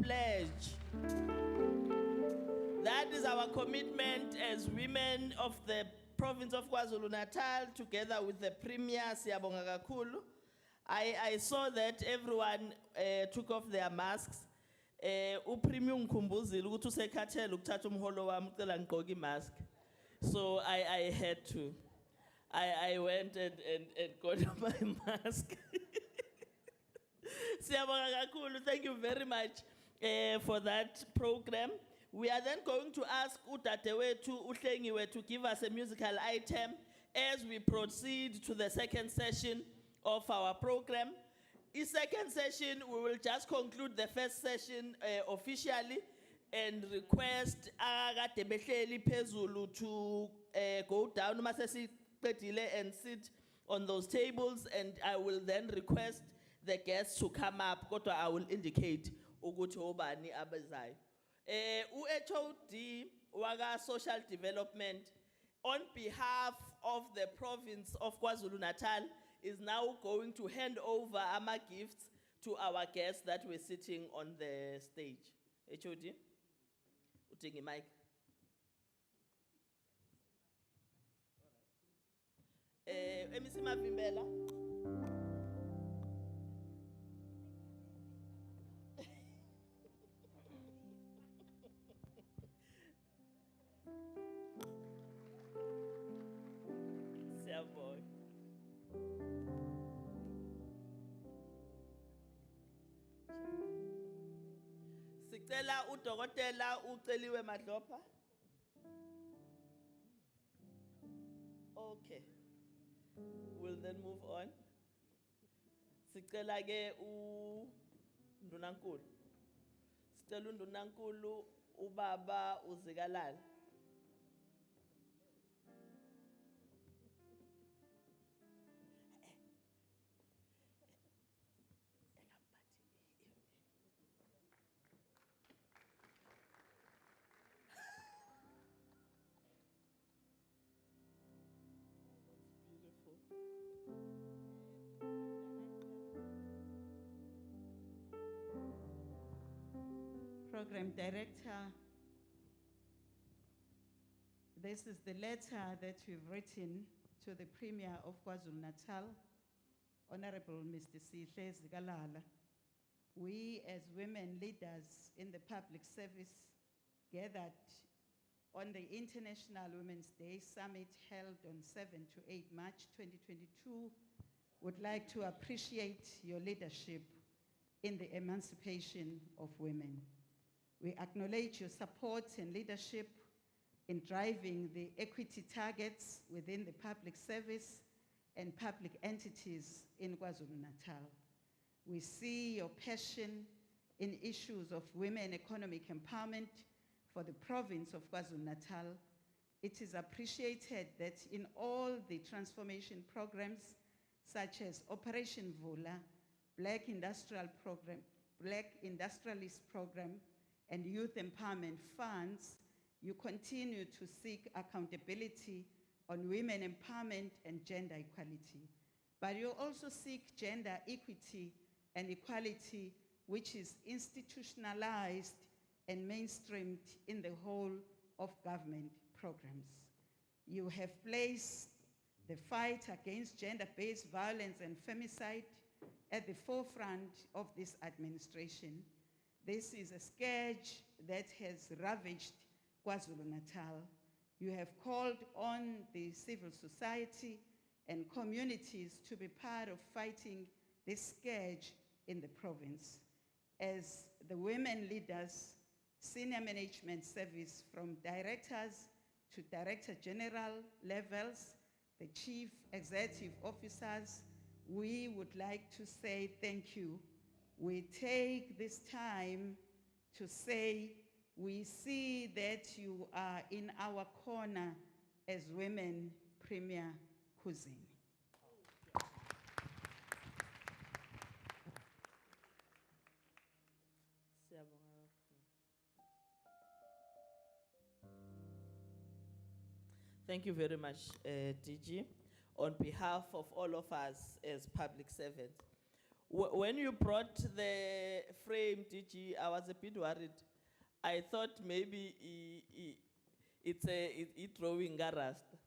pledge. That is our commitment as women of the province of KwaZulu-Natal, together with the Premier, Siyabonga kakhulu. I saw that everyone took off their masks. Upremier ngikhumbuzile ukuthi usekhathele ukuthatha umholo wami ucela ngigqoke imask. So I had to. I went and got my mask. Siyabonga kakhulu. Thank you very much for that program. We are then going to ask Udadewethu Uhlengiwe to give us a musical item as we proceed to the second session of our program. In second session, we will just conclude the first session officially and request Akade Behleli Phezulu to go down and sit on those tables, and I will then request the guests to come up. Kodwa I will indicate ukuthi obani abezayo. HOD Waga Social Development, on behalf of the province of KwaZulu-Natal, is now going to hand over our gifts to our guests that were sitting on the stage. HOD, utingi mic. MC Phindile. Boy. Sicela udokotela uceliwe Madlopha. Okay. We'll then move on. Sicela ke uNdunankulu. Sicela uNdunankulu ubaba uzikalala. Program Director, this is the letter that we've written to the Premier of KwaZulu-Natal, Honorable Mr. Mkhize. We as women leaders in the public service gathered on the International Women's Day Summit held on 7 to 8 March 2022, would like to appreciate your leadership in the emancipation of women. We acknowledge your support and leadership in driving the equity targets within the public service and public entities in KwaZulu-Natal. We see your passion in issues of women economic empowerment for the province of KwaZulu-Natal. It is appreciated that in all the transformation programs, such as Operation Vula, Black Industrialist Program, and Youth Empowerment Funds, you continue to seek accountability on women empowerment and gender equality. But you also seek gender equity and equality, which is institutionalized and mainstreamed in the whole of government programs. You have placed the fight against gender-based violence and femicide at the forefront of this administration. This is a scourge that has ravaged KwaZulu-Natal. You have called on the civil society and communities to be part of fighting this scourge in the province. As the women leaders, senior management service from directors to director general levels, the chief executive officers, we would like to say thank you. We take this time to say we see that you are in our corner as women Premier Cuisine. Thank you very much, DG. On behalf of all of us as public servants, When you brought the frame, DG, I was a bit worried. I thought maybe it's drawing a Rasta.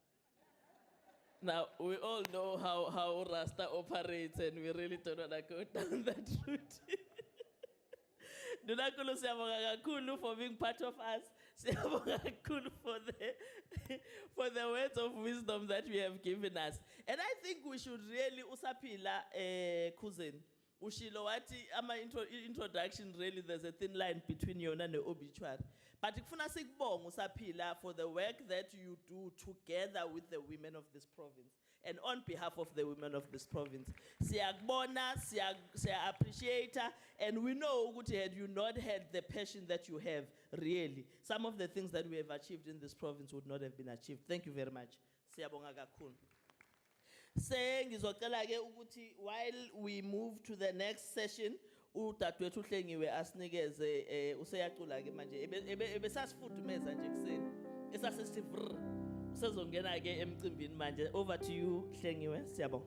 Now, we all know how Rasta operates, and we really don't want to go down that route. Dunankulu siyabonga kakhulu for being part of us. Siyabonga kakhulu for the words of wisdom that you have given us. And I think we should really usaphila cousin. Ushilo wati ama introduction, really there's a thin line between yona and the obituary. But ikufuna sikubonga usaphila for the work that you do together with the women of this province and on behalf of the women of this province. Siyakubona, siya appreciate her, and we know ukuthi had you not had the passion that you have, really, some of the things that we have achieved in this province would not have been achieved. Thank you very much. Siyabonga kakhulu. Ngizocela ke ukuthi while we move to the next session, uDadewethu uHlengiwe asinikeze useyacula ke manje ebesasifudumeza nje kuseni esasesivr usezongena ke emcimbini manje. Over to you Hlengiwe, siyabonga.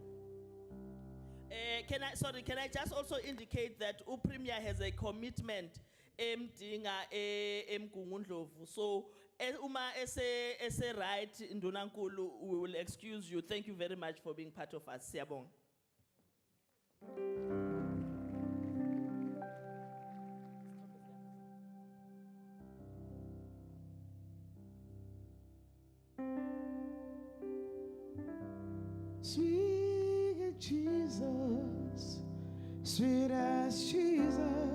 Can I just also indicate that uPremier has a commitment emdinga eMgungundlovu, so uma ese right Ndunankulu, we will excuse you. Thank you very much for being part of us. Siyabonga. Sweet Jesus, sweet as Jesus.